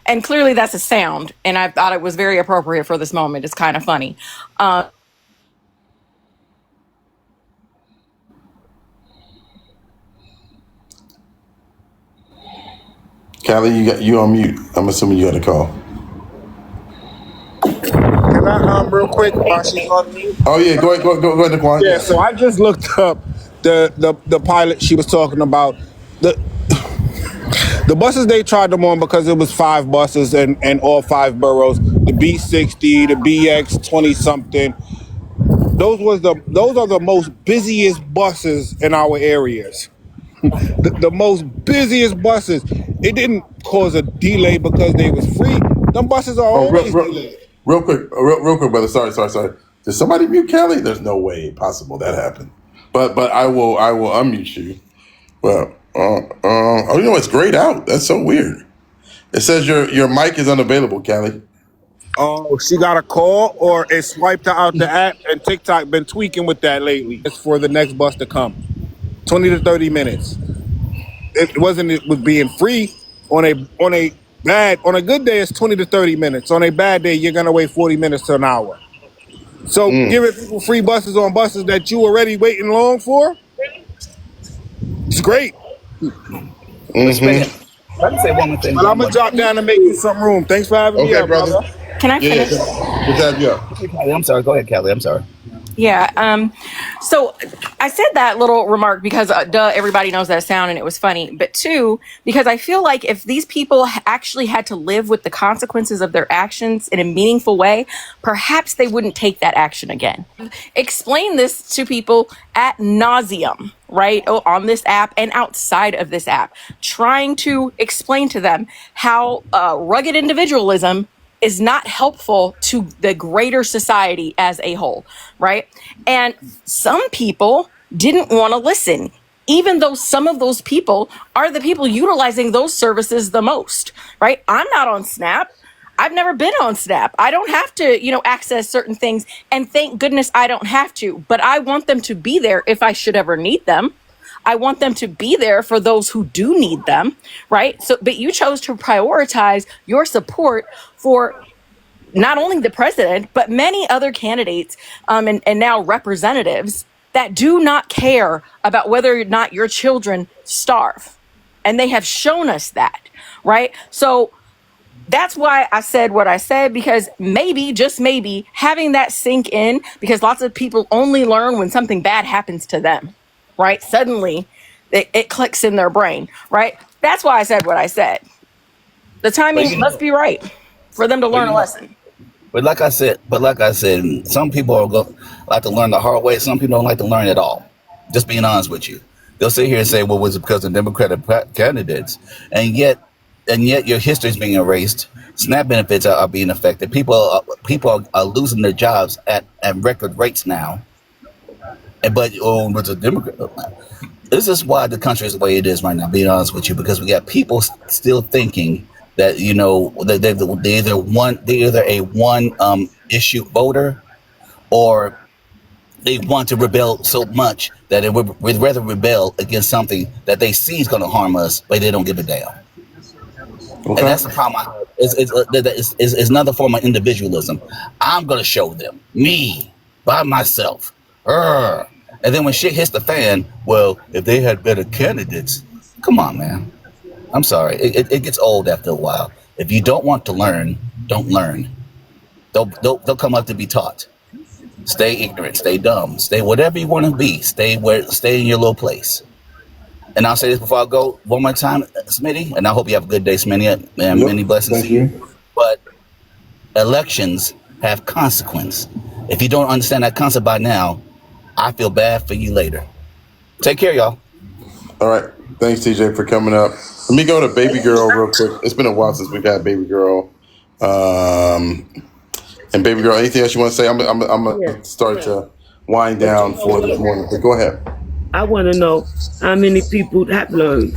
And clearly that's a sound, and I thought it was very appropriate for this moment. It's kind of funny. Callie, you on mute. I'm assuming you got a call. Can I real quick while she's on mute? Oh yeah, go ahead, Daquan. Yeah, so I just looked up the pilot she was talking about. The buses they tried them on because it was 5 buses and all 5 boroughs. The B60, the BX 20 something. Those are the most busiest buses in our areas. The most busiest buses. It didn't cause a delay because they was free. Them buses are always delayed. Real quick, brother. Sorry. Did somebody mute Callie? There's no way possible that happened. But I will unmute you. Well, it's grayed out. That's so weird. It says your mic is unavailable, Callie. Oh, she got a call or it swiped her out the app, and TikTok been tweaking with that lately. It's for the next bus to come. 20 to 30 minutes. It was being free on a good day it's 20 to 30 minutes. On a bad day, you're gonna wait 40 minutes to an hour. So giving people free buses on buses that you already waiting long for, it's great. Let me say one more thing. But I'm gonna drop down and make you some room. Thanks for having me up, brother. Can I finish? Good to have you up. I'm sorry. Go ahead, Callie. I'm sorry. Yeah. So I said that little remark because everybody knows that sound and it was funny, but 2, because I feel like if these people actually had to live with the consequences of their actions in a meaningful way, perhaps they wouldn't take that action again. Explain this to people ad nauseum, right? On this app and outside of this app, trying to explain to them how rugged individualism is not helpful to the greater society as a whole, right? And some people didn't want to listen. even though some of those people are the people utilizing those services the most, right? I'm not on Snap. I've never been on Snap. I don't have to, access certain things. And thank goodness I don't have to. But I want them to be there if I should ever need them. I want them to be there for those who do need them, right? So, but you chose to prioritize your support for not only the president, but many other candidates and now representatives that do not care about whether or not your children starve. And they have shown us that, right? So that's why I said what I said, because maybe, just maybe, having that sink in, because lots of people only learn when something bad happens to them, right? Suddenly it clicks in their brain, right? That's why I said what I said. The timing must be right for them to learn a lesson. But like I said, some people like to learn the hard way. Some people don't like to learn at all. Just being honest with you, they'll sit here and say, "Well, was it because of Democratic candidates?" And yet your history is being erased. SNAP benefits are being affected. People are losing their jobs at record rates now. But with the Democrat, this is why the country is the way it is right now. Being honest with you, because we got people still thinking that they're either a one issue voter, or they want to rebel so much that they would rather rebel against something that they see is going to harm us, but they don't give a damn. Okay. And that's the problem. It's another form of individualism. I'm going to show them, me, by myself. And then when shit hits the fan, well, if they had better candidates, come on, man. I'm sorry. It gets old after a while. If you don't want to learn, don't learn. They'll come up to be taught. Stay ignorant. Stay dumb. Stay whatever you want to be. Stay in your little place. And I'll say this before I go one more time, Smitty, and I hope you have a good day, Smitty, and many blessings to you. But elections have consequence. If you don't understand that concept by now, I feel bad for you later. Take care, y'all. All right. Thanks, TJ, for coming up. Let me go to Baby Girl real quick. It's been a while since we've had Baby Girl. And Baby Girl, anything else you want to say? I'm going to start to wind down for this morning. But go ahead. I want to know how many people have learned.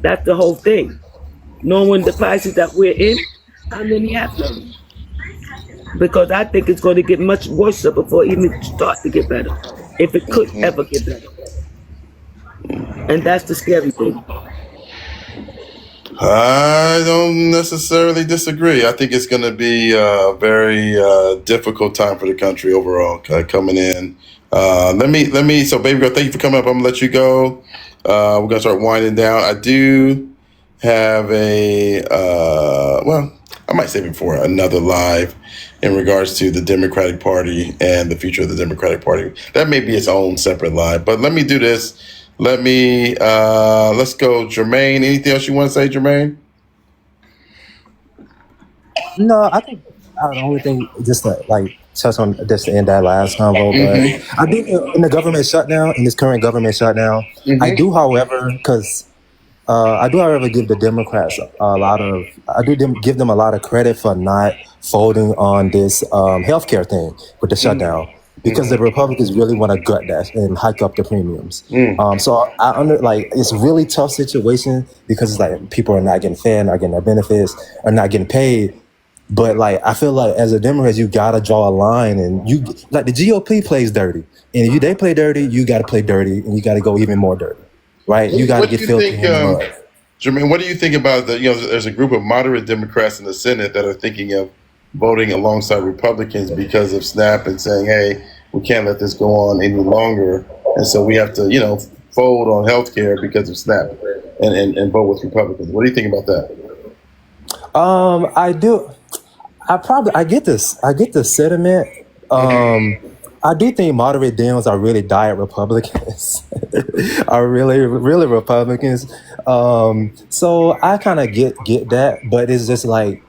That's the whole thing. Knowing the crisis that we're in, how many have learned? Because I think it's going to get much worse before it even start to get better, if it could ever get better. And that's the scary thing. I don't necessarily disagree. I think it's going to be a very difficult time for the country overall coming in. So Baby Girl, thank you for coming up. I'm going to let you go. We're going to start winding down. I do have I might save it for another live in regards to the Democratic Party and the future of the Democratic Party. That may be its own separate live, but let me do this. Let's go, Jermaine. Anything else you want to say, Jermaine? No, I think the only thing, just to touch on just to end that last convo, but I think in the government shutdown, in this current government shutdown, I do, however, give the Democrats give them a lot of credit for not folding on this healthcare thing with the shutdown. Because the Republicans really want to gut that and hike up the premiums. So it's a really tough situation because it's like people are not getting fed, not getting their benefits, are not getting paid. But I feel like as a Democrat, you gotta draw a line, and the GOP plays dirty, and if they play dirty, you gotta play dirty, and you gotta go even more dirty, right? You gotta get filthy in the mud. Jermaine, what do you think about there's a group of moderate Democrats in the Senate that are thinking of voting alongside Republicans because of SNAP and saying, hey, we can't let this go on any longer. And so we have to, fold on healthcare because of SNAP and vote with Republicans. What do you think about that? I do. I get this. I get the sentiment. I do think moderate Dems are really diet Republicans, are really, really Republicans. So I kind of get that, but it's just like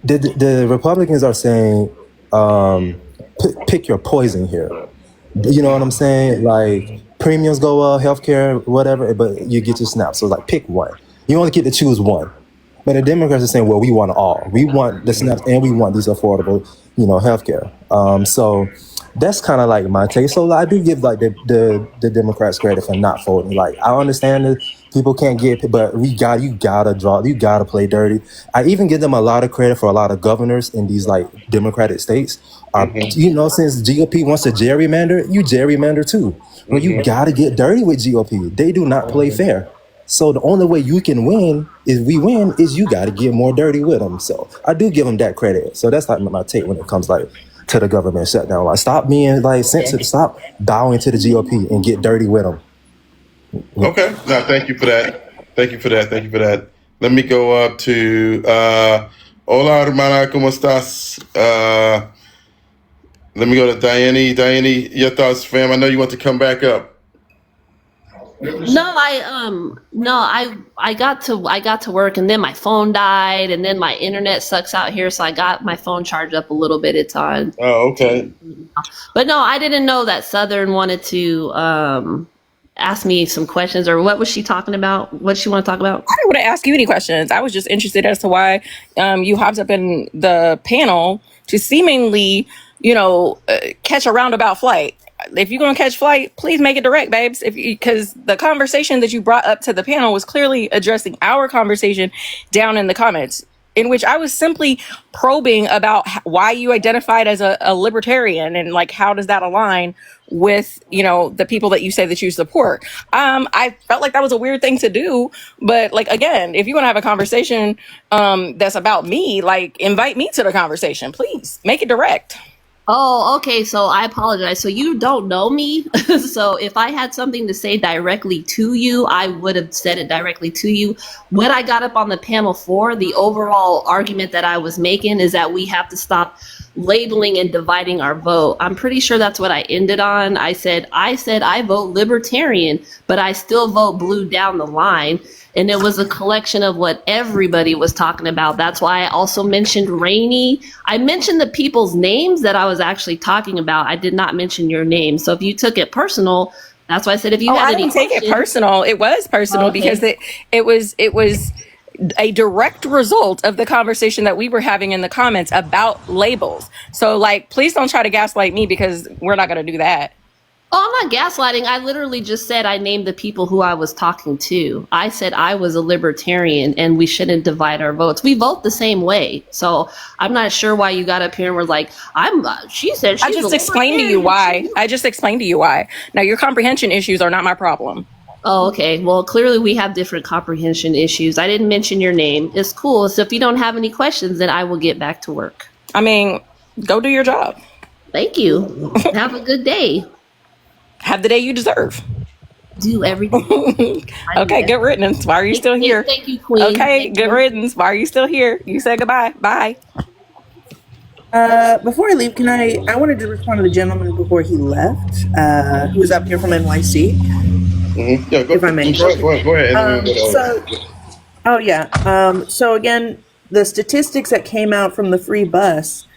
the Republicans are saying, pick your poison here. You know what I'm saying? Premiums go up, healthcare, whatever, but you get your SNAP. So pick one. You only get to choose one. But the Democrats are saying, well, we want all. We want the SNAP and we want this affordable, healthcare. So that's kind of like my take. So I do give like the Democrats credit for not voting. Like I understand that people can't get, but you gotta play dirty. I even give them a lot of credit for a lot of governors in these like Democratic states. Since GOP wants to gerrymander, you gerrymander too. Well, you gotta get dirty with GOP. They do not play fair. So the only way you can win is you got to get more dirty with them. So I do give them that credit. So that's like my take when it comes like to the government shutdown. Like stop being like sensitive, stop bowing to the GOP and get dirty with them. Okay. No, thank you for that. Thank you for that. Let me go up to hola hermana, ¿cómo estás? Let me go to Diane. Diane, your thoughts, fam? I know you want to come back up. No, I got to work, and then my phone died, and then my internet sucks out here, so I got my phone charged up a little bit. It's on. Oh, okay. But no, I didn't know that Southern wanted to ask me some questions, or what was she talking about? What she want to talk about? I didn't want to ask you any questions. I was just interested as to why you hopped up in the panel to seemingly, catch a roundabout flight. If you're going to catch flight, please make it direct, babes. Because the conversation that you brought up to the panel was clearly addressing our conversation down in the comments, in which I was simply probing about why you identified as a libertarian and like how does that align with the people that you say that you support. I felt like that was a weird thing to do, but like again, if you want to have a conversation that's about me, like invite me to the conversation, please make it direct. Oh, okay. So I apologize. So you don't know me. So if I had something to say directly to you, I would have said it directly to you. What I got up on the panel for, the overall argument that I was making is that we have to stop labeling and dividing our vote. I'm pretty sure that's what I ended on. I said I vote libertarian, but I still vote blue down the line. And it was a collection of what everybody was talking about. That's why I also mentioned Rainey. I mentioned the people's names that I was actually talking about. I did not mention your name. So if you took it personal, that's why I said if you had any questions. I didn't take it personal. It was personal because it was a direct result of the conversation that we were having in the comments about labels. So like, please don't try to gaslight me because we're not going to do that. Oh, I'm not gaslighting. I literally just said I named the people who I was talking to. I said I was a libertarian and we shouldn't divide our votes. We vote the same way. So I'm not sure why you got up here and were like, she said she's I just explained to you why. Now, your comprehension issues are not my problem. Oh, okay. Well, clearly we have different comprehension issues. I didn't mention your name. It's cool. So if you don't have any questions, then I will get back to work. I mean, go do your job. Thank you. Have a good day. Have the day you deserve. Do everything. Okay, good riddance. Why are you still here? Thank you, Queen. Okay, good riddance. Why are you still here? You said goodbye. Bye. Before I leave, I wanted to respond to the gentleman before he left, who was up here from NYC. Mm-hmm. Yeah, if I may. Go ahead. So again, the statistics that came out from the free bus,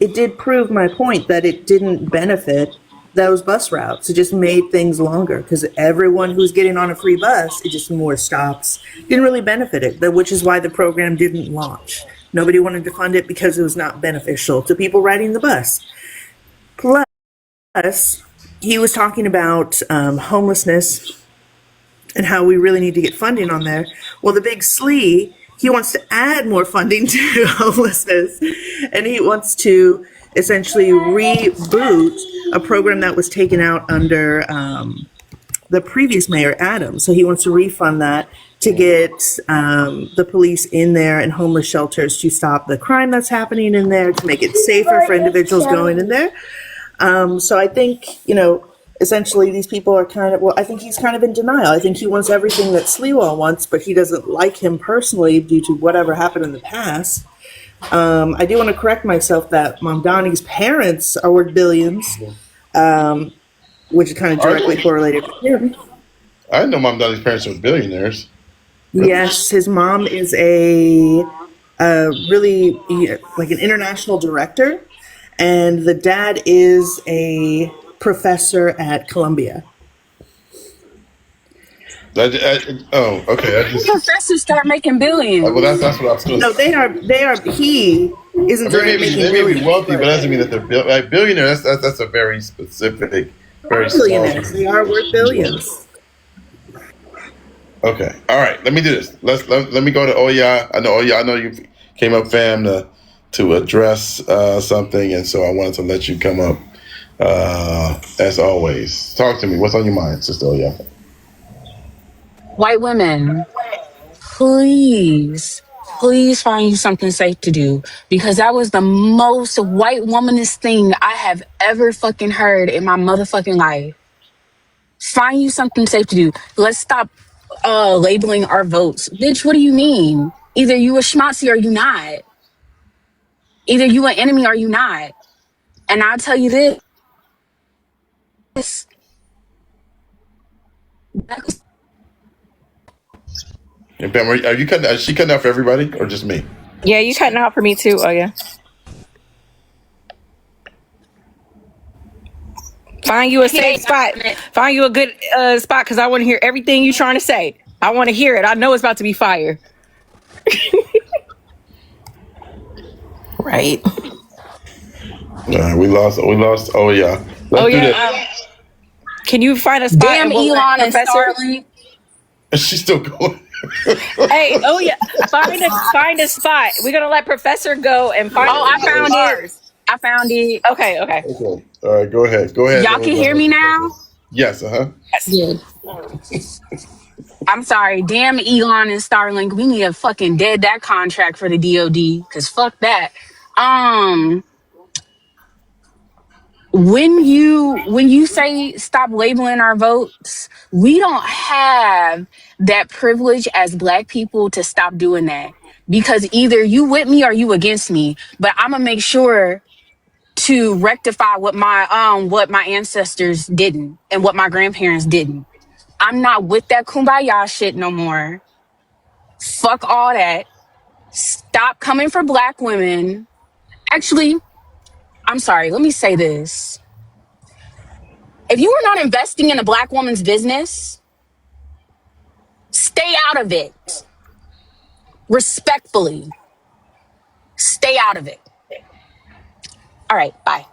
it did prove my point that it didn't benefit those bus routes. It just made things longer because everyone who's getting on a free bus, it just more stops. Didn't really benefit it, which is why the program didn't launch. Nobody wanted to fund it because it was not beneficial to people riding the bus. Plus, he was talking about homelessness and how we really need to get funding on there. Well, the big SLE, he wants to add more funding to homelessness, and he wants to essentially reboot a program that was taken out under the previous mayor, Adams. So he wants to refund that to get the police in there and homeless shelters to stop the crime that's happening in there, to make it safer for individuals going in there. So I think, essentially these people are I think he's kind of in denial. I think he wants everything that Sliwa wants, but he doesn't like him personally due to whatever happened in the past. I do want to correct myself that Mamdani's parents are worth billions, which is kind of directly correlated with him. I didn't know Mamdani's parents were billionaires. Yes, his mom is a really like an international director, and the dad is a professor at Columbia. Okay. Professors start making billions. Well, that's what I was doing. No, they are. He Isn't I mean, Durant making they may be billions? wealthy, but that doesn't mean that they're like billionaires. That's a very specific, very small Billionaires. group. They are worth billions. Okay, all right. Let me do this. Let me go to Oya. I know Oya. I know you came up, fam, to address something, and so I wanted to let you come up. As always, talk to me. What's on your mind, Sister Oya? White women, please, please find you something safe to do because that was the most white womanist thing I have ever fucking heard in my motherfucking life. Find you something safe to do. Let's stop labeling our votes. Bitch, what do you mean? Either you a schmatzi or you not. Either you an enemy or you not. And I'll tell you this. And Pam, are you cutting? Is she cutting out for everybody or just me? Yeah, you cutting out for me too. Oh yeah. Find you a safe spot. Find you a good spot because I want to hear everything you're trying to say. I want to hear it. I know it's about to be fire. Right. We lost. Oh yeah. Let's do this. Can you find a spot? Damn And we'll let Elon and Professor. Starlink. She's still going. Hey, oh yeah. Find a spot. We're gonna let Professor go and find. Oh, I found it. I found it. Okay. Okay. All right. Go ahead. Y'all can hear me now? Yes. Good. I'm sorry. Damn Elon and Starlink. We need to fucking dead that contract for the DOD. Cause fuck that. When you say stop labeling our votes, we don't have that privilege as Black people to stop doing that. Because either you with me or you against me. But I'm gonna make sure to rectify what my ancestors didn't and what my grandparents didn't. I'm not with that kumbaya shit no more. Fuck all that. Stop coming for Black women. Actually, I'm sorry, let me say this. If you are not investing in a Black woman's business, stay out of it. Respectfully, stay out of it. All right, bye.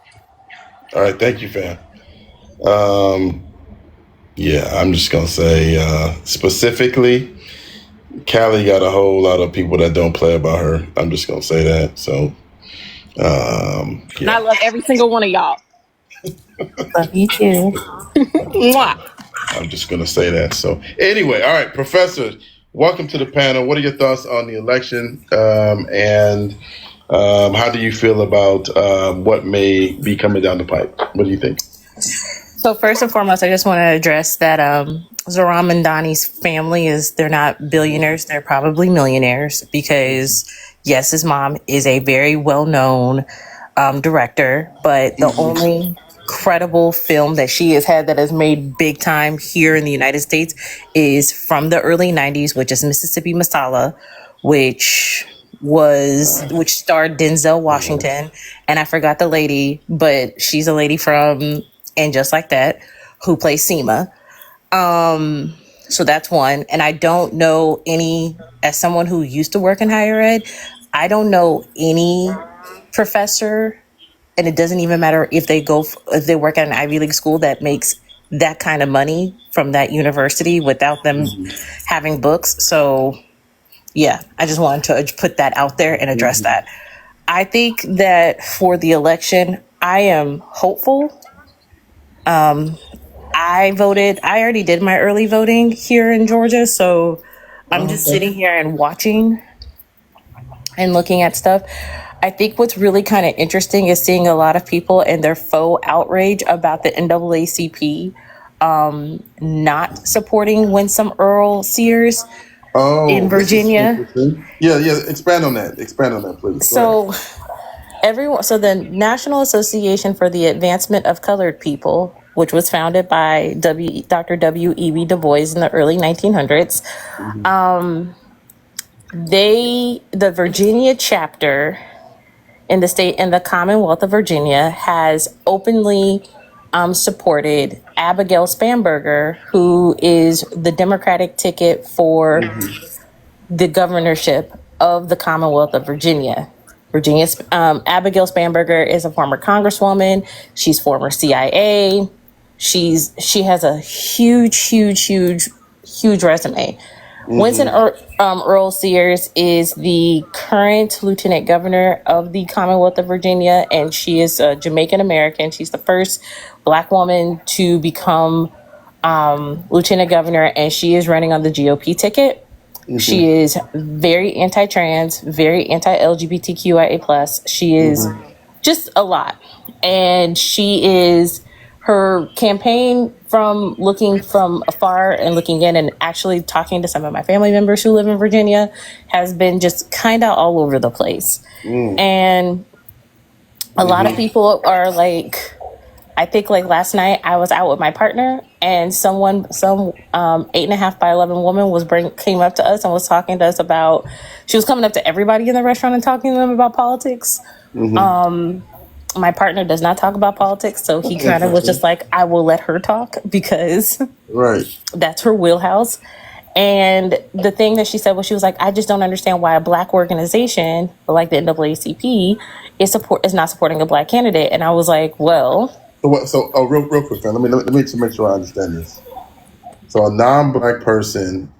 All right. Thank you, fam. Yeah, I'm just gonna say specifically, Callie got a whole lot of people that don't play about her. I'm just gonna say that. So, And I love every single one of y'all. Love you too. Mwah. I'm just gonna say that. So, anyway, all right, Professor, welcome to the panel. What are your thoughts on the election, and how do you feel about what may be coming down the pipe? What do you think? So first and foremost, I just want to address that Zohran Mamdani's family they're not billionaires, they're probably millionaires because yes, his mom is a very well-known director, but the only credible film that she has had that has made big time here in the United States is from the early 90s, which is Mississippi Masala, which starred Denzel Washington, and I forgot the lady, but she's a lady from And Just Like That, who plays Seema. So that's one. And I don't know as someone who used to work in higher ed, I don't know any professor, and it doesn't even matter if they work at an Ivy League school that makes that kind of money from that university without them having books. So yeah, I just wanted to put that out there and address that. I think that for the election, I am hopeful. I already did my early voting here in Georgia, so I'm just sitting here and watching and looking at stuff. I think what's really kind of interesting is seeing a lot of people and their faux outrage about the NAACP not supporting Winsome Earl Sears in Virginia. Yeah. Expand on that, please. So the National Association for the Advancement of Colored People, which was founded by Dr. W.E.B. Du Bois in the early 1900s, the Virginia chapter in the Commonwealth of Virginia has openly supported Abigail Spanberger, who is the Democratic ticket for the governorship of the Commonwealth of Virginia. Virginia's Abigail Spanberger is a former congresswoman. She's former CIA. She has a huge resume. Winston Earl Sears is the current lieutenant governor of the Commonwealth of Virginia, and she is a Jamaican American. She's the first Black woman to become lieutenant governor, and she is running on the GOP ticket. She is very anti-trans, very anti-LGBTQIA+. She is just a lot. And her campaign, from looking from afar and looking in and actually talking to some of my family members who live in Virginia, has been just kind of all over the place. And a lot of people are like, I think like last night I was out with my partner and some 8.5 by 11 woman came up to us and was talking to us about, she was coming up to everybody in the restaurant and talking to them about politics. My partner does not talk about politics, so he kind of was just like, I will let her talk because that's her wheelhouse. And the thing that she said was, she was like, I just don't understand why a Black organization like the NAACP is not supporting a Black candidate. And I was like, well. So real quick, man, let me just make sure I understand this. So a non-Black person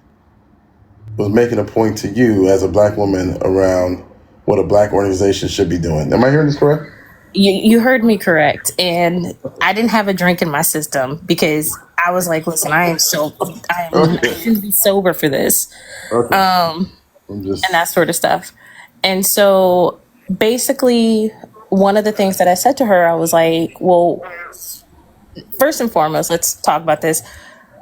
was making a point to you as a Black woman around what a Black organization should be doing. Am I hearing this correct? You heard me correct. And I didn't have a drink in my system because I was like, listen, I shouldn't be sober for this. And that sort of stuff. And so basically, one of the things that I said to her, I was like, well, first and foremost, let's talk about this.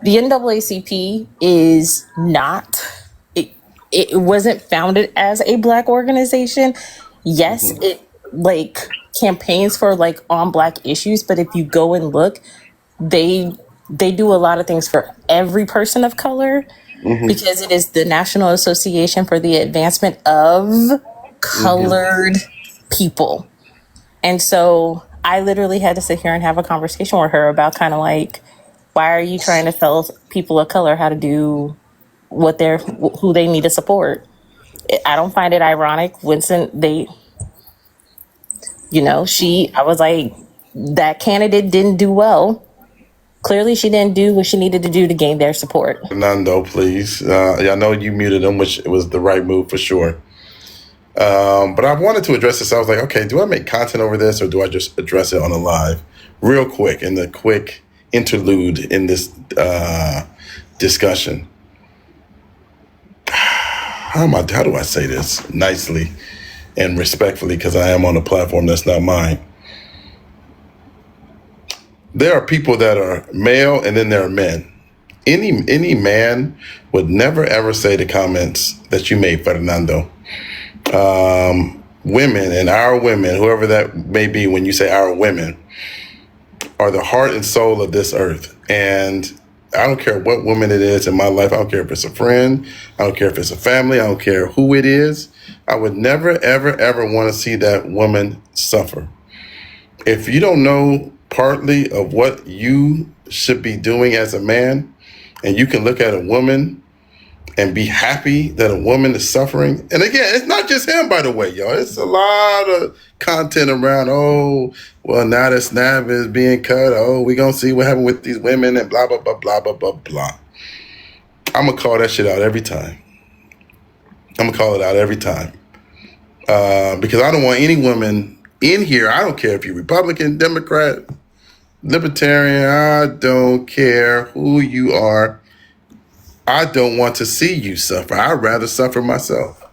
The NAACP is not, it wasn't founded as a Black organization. Yes, it like campaigns for like on Black issues, but if you go and look, they do a lot of things for every person of color because it is the National Association for the Advancement of Colored People. And so I literally had to sit here and have a conversation with her about kind of like, why are you trying to tell people of color how to do who they need to support? I don't find it ironic. Winston, I was like, that candidate didn't do well. Clearly she didn't do what she needed to do to gain their support. Fernando, please. I know you muted him, which was the right move for sure. But I wanted to address this. I was like, okay, do I make content over this or do I just address it on a live? Real quick, in the quick interlude in this discussion. How do I say this nicely and respectfully, because I am on a platform that's not mine? There are people that are male and then there are men. Any man would never ever say the comments that you made, Fernando. Women and our women, whoever that may be, when you say our women, are the heart and soul of this earth. And I don't care what woman it is in my life. I don't care if it's a friend. I don't care if it's a family. I don't care who it is. I would never, ever, ever want to see that woman suffer. If you don't know partly of what you should be doing as a man, and you can look at a woman and be happy that a woman is suffering. And again, it's not just him, by the way, y'all. It's a lot of content around, oh, well, now that SNAP is being cut. Oh, we're going to see what happened with these women and blah, blah, blah, blah, blah, blah, blah. I'm going to call that shit out every time. I'm going to call it out every time. Because I don't want any woman in here. I don't care if you're Republican, Democrat, Libertarian. I don't care who you are. I don't want to see you suffer. I'd rather suffer myself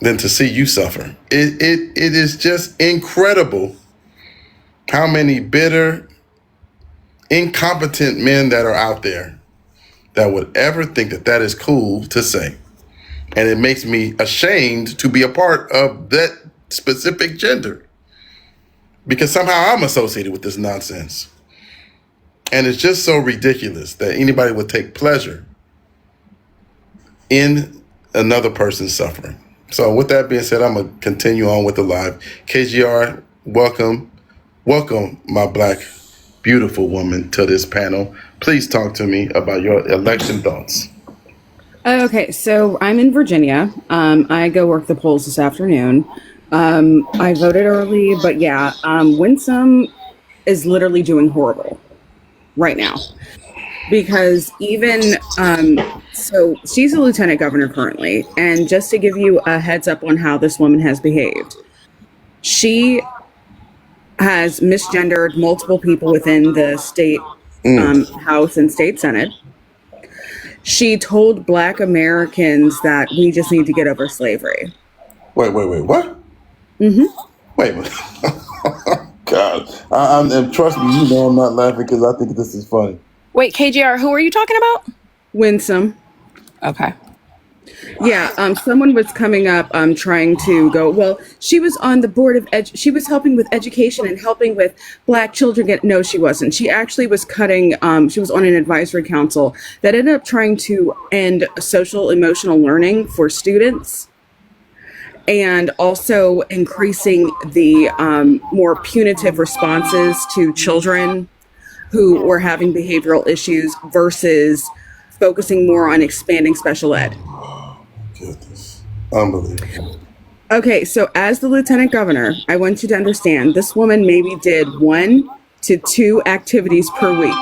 than to see you suffer. It is just incredible how many bitter, incompetent men that are out there that would ever think that that is cool to say. And it makes me ashamed to be a part of that specific gender because somehow I'm associated with this nonsense. And it's just so ridiculous that anybody would take pleasure in another person's suffering. So with that being said, I'm going to continue on with the live. KGR, welcome. Welcome, my Black, beautiful woman, to this panel. Please talk to me about your election thoughts. Okay, so I'm in Virginia. I go work the polls this afternoon. I voted early, but yeah, Winsome is literally doing horrible right now because even so she's a lieutenant governor currently, and just to give you a heads up on how this woman has behaved, she has misgendered multiple people within the state House and state Senate. She told Black Americans that we just need to get over slavery. Wait, what? Wait a minute. God, and trust me, you know I'm not laughing because I think this is funny. Wait, KJR, who are you talking about? Winsome. Okay. Yeah, someone was coming up trying to go, well, she was on the board of she was helping with education and helping with Black children get, no, she wasn't. She actually was cutting, she was on an advisory council that ended up trying to end social emotional learning for students and also increasing the more punitive responses to children who were having behavioral issues versus focusing more on expanding special ed. Goodness. Unbelievable. Okay, so as the lieutenant governor, I want you to understand this woman maybe did 1 to 2 activities per week.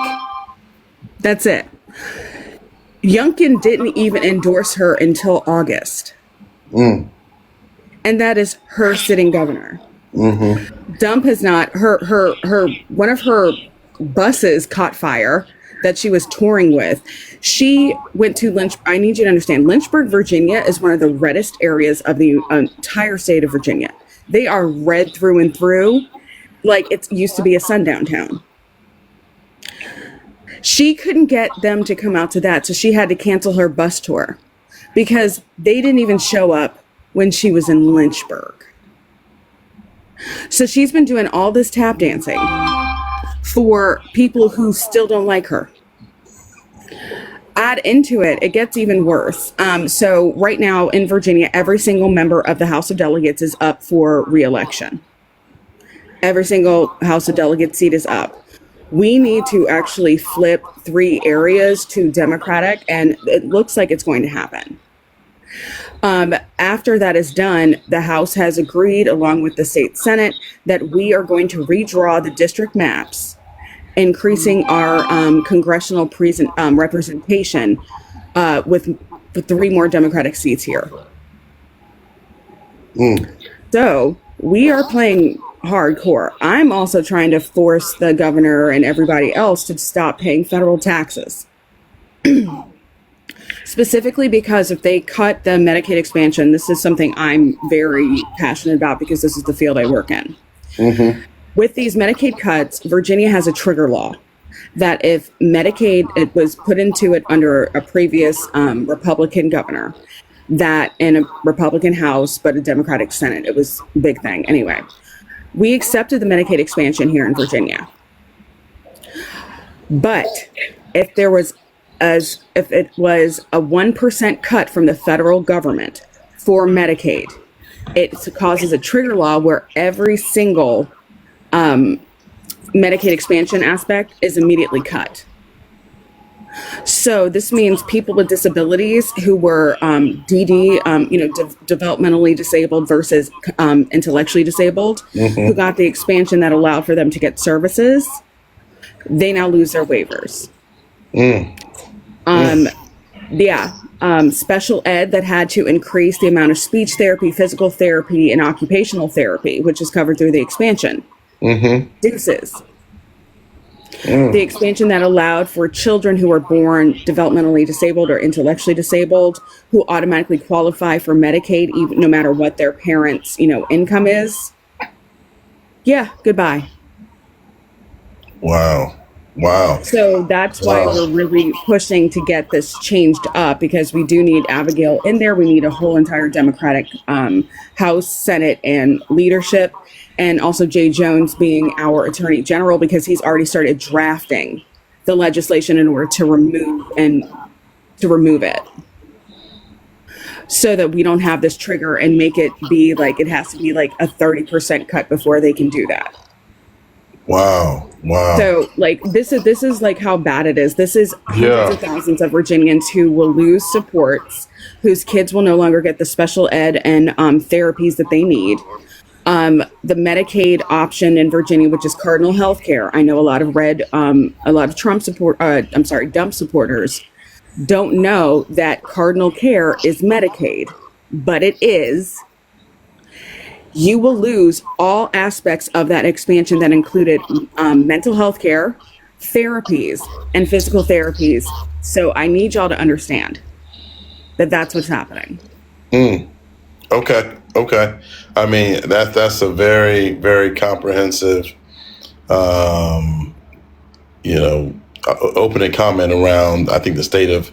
That's it. Youngkin didn't even endorse her until August. And that is her sitting governor. Dump has not, her one of her buses caught fire that she was touring with. She went to I need you to understand, Lynchburg, Virginia is one of the reddest areas of the entire state of Virginia. They are red through and through, like it used to be a sundown town. She couldn't get them to come out to that, so she had to cancel her bus tour because they didn't even show up when she was in Lynchburg. So she's been doing all this tap dancing for people who still don't like her. Add into it, it gets even worse. So right now in Virginia, every single member of the House of Delegates is up for re-election. Every single House of Delegates seat is up. We need to actually flip 3 areas to Democratic, and it looks like it's going to happen. After that is done, the House has agreed, along with the state Senate, that we are going to redraw the district maps, increasing our congressional representation with 3 more Democratic seats here. So we are playing hardcore. I'm also trying to force the governor and everybody else to stop paying federal taxes. Specifically because if they cut the Medicaid expansion, this is something I'm very passionate about because this is the field I work in. With these Medicaid cuts, Virginia has a trigger law that if Medicaid, it was put into it under a previous Republican governor, that in a Republican House, but a Democratic Senate, it was a big thing. Anyway, we accepted the Medicaid expansion here in Virginia. But if there was if it was a 1% cut from the federal government for Medicaid, it causes a trigger law where every single Medicaid expansion aspect is immediately cut. So this means people with disabilities who were DD, developmentally disabled versus intellectually disabled, who got the expansion that allowed for them to get services, they now lose their waivers. Special ed that had to increase the amount of speech therapy, physical therapy, and occupational therapy, which is covered through the expansion. Deuces. The expansion that allowed for children who were born developmentally disabled or intellectually disabled who automatically qualify for Medicaid, even no matter what their parents' income is. Yeah, goodbye. Wow. So that's why we're really pushing to get this changed up, because we do need Abigail in there. We need a whole entire Democratic House, Senate, and leadership. And also Jay Jones being our Attorney General, because he's already started drafting the legislation in order to remove it, so that we don't have this trigger and make it be like it has to be like a 30% cut before they can do that. Wow. So like this is like how bad it is. This is hundreds of thousands of Virginians who will lose supports, whose kids will no longer get the special ed and therapies that they need. The Medicaid option in Virginia, which is Cardinal Healthcare. I know a lot of Dump supporters don't know that Cardinal Care is Medicaid, but it is. You will lose all aspects of that expansion that included mental health care, therapies, and physical therapies. So I need y'all to understand that that's what's happening. Okay. I mean, that's a very, very comprehensive, opening comment around, I think, the state of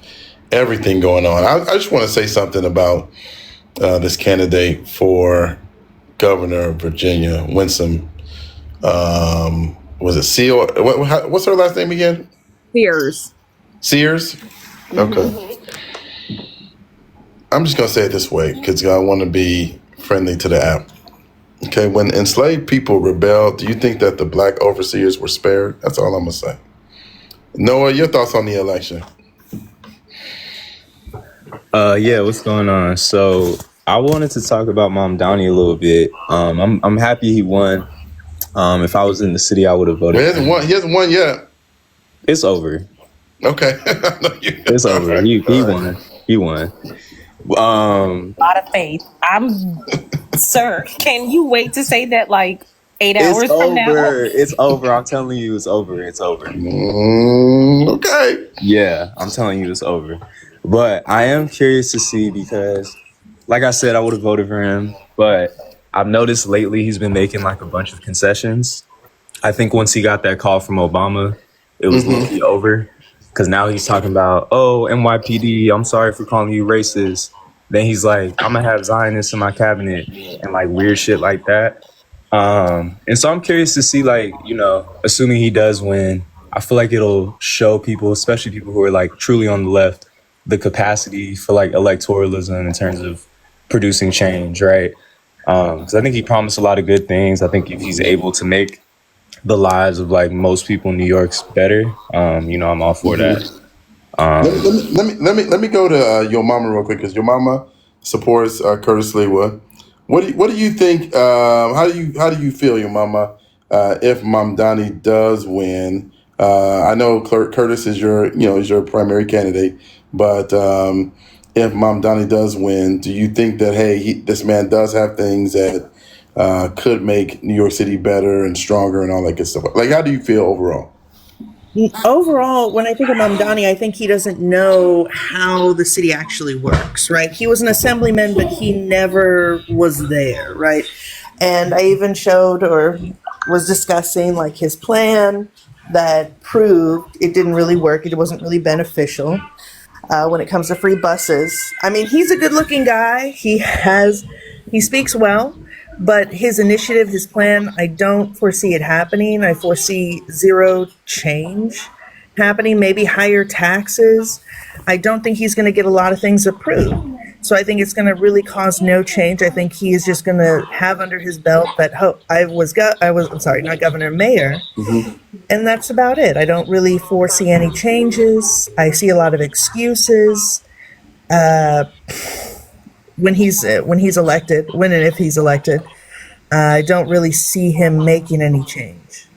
everything going on. I just want to say something about this candidate for governor of Virginia, Winsome. Was it Seal? What's her last name again? Sears? Okay. I'm just going to say it this way because I want to be friendly to the app. Okay, when enslaved people rebelled, do you think that the black overseers were spared? That's all I'm going to say. Noah, your thoughts on the election? Yeah, what's going on? So I wanted to talk about Mom Donnie a little bit. I'm happy he won. If I was in the city, I would have voted. Well, he hasn't won yet. It's over. Okay. It's over. He won. He won. A lot of faith. Sir, can you wait to say that like 8 hours from now? It's over. I'm telling you, it's over. It's over. Okay. Yeah, I'm telling you, it's over. But I am curious to see because, like I said, I would have voted for him. But I've noticed lately he's been making like a bunch of concessions. I think once he got that call from Obama, it was literally over. Because now he's talking about, oh, NYPD, I'm sorry for calling you racist. Then he's like, I'm going to have Zionists in my cabinet and like weird shit like that. And so I'm curious to see, like, assuming he does win, I feel like it'll show people, especially people who are like truly on the left, the capacity for like electoralism in terms of producing change, right? Because I think he promised a lot of good things. I think if he's able to make the lives of like most people in New York's better, I'm all for that. Let me go to your mama real quick because your mama supports Curtis Lewa. What do you think? How do you feel, your mama, if Mom Donnie does win? I know Curtis is your primary candidate, but if Mom Donnie does win, do you think that this man does have things that could make New York City better and stronger and all that good stuff? Like, how do you feel overall? Overall, when I think of Mom Donnie, I think he doesn't know how the city actually works, right? He was an assemblyman, but he never was there, right? And I even showed or was discussing like his plan that proved it didn't really work. It wasn't really beneficial when it comes to free buses. I mean, he's a good-looking guy. He speaks well. But his initiative, his plan, I don't foresee it happening. I foresee zero change happening, maybe higher taxes. I don't think he's going to get a lot of things approved. So I think it's going to really cause no change. I think he is just going to have under his belt that not governor, mayor. And that's about it. I don't really foresee any changes. I see a lot of excuses. When he's elected, when and if he's elected, I don't really see him making any change.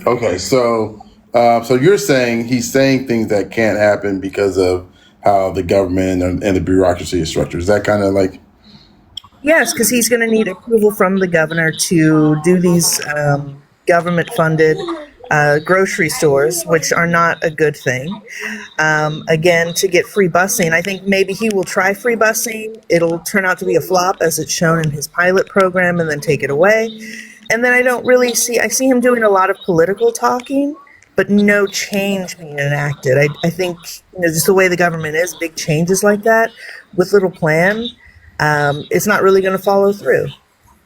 Okay, so you're saying he's saying things that can't happen because of how the government and the bureaucracy is structured. Is that kind of like? Yes, because he's going to need approval from the governor to do these government-funded grocery stores, which are not a good thing. Again, to get free busing, I think maybe he will try free busing. It'll turn out to be a flop as it's shown in his pilot program and then take it away. And then I see him doing a lot of political talking, but no change being enacted. I think just the way the government is, big changes like that with little plan, it's not really going to follow through.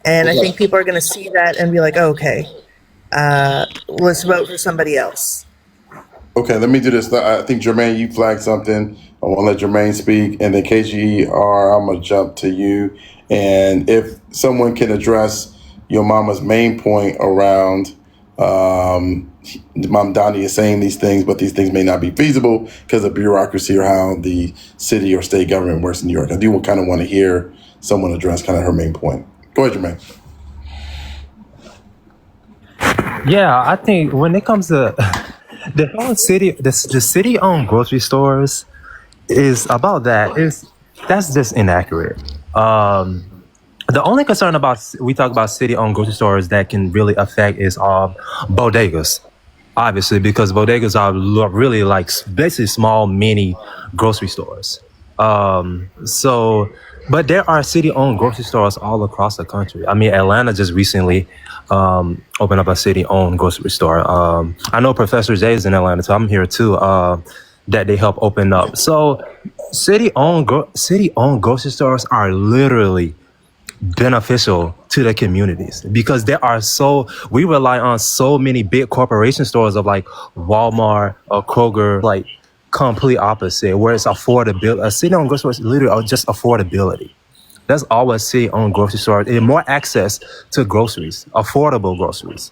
And I think people are going to see that and be like, oh, okay, let's vote for somebody else. Okay, let me do this. I think, Jermaine, you flagged something. I want to let Jermaine speak. And then KGR, I'm going to jump to you. And if someone can address your mama's main point around Mom Donnie is saying these things, but these things may not be feasible because of bureaucracy or how the city or state government works in New York. I do kind of want to hear someone address kind of her main point. Go ahead, Jermaine. Yeah, I think when it comes to the whole city, the city-owned grocery stores is about that. That's just inaccurate. The only concern about we talk about city-owned grocery stores that can really affect is bodegas, obviously, because bodegas are really like basically small mini grocery stores. So, but there are city-owned grocery stores all across the country. I mean, Atlanta just recently opened up a city-owned grocery store. I know Professor Jay is in Atlanta, so I'm here too. That they help open up. So, city-owned grocery stores are literally beneficial to the communities because we rely on so many big corporation stores of like Walmart or Kroger, like complete opposite, where it's affordability. A city-owned grocery store is literally just affordability. That's all a city-owned grocery store and more access to groceries, affordable groceries.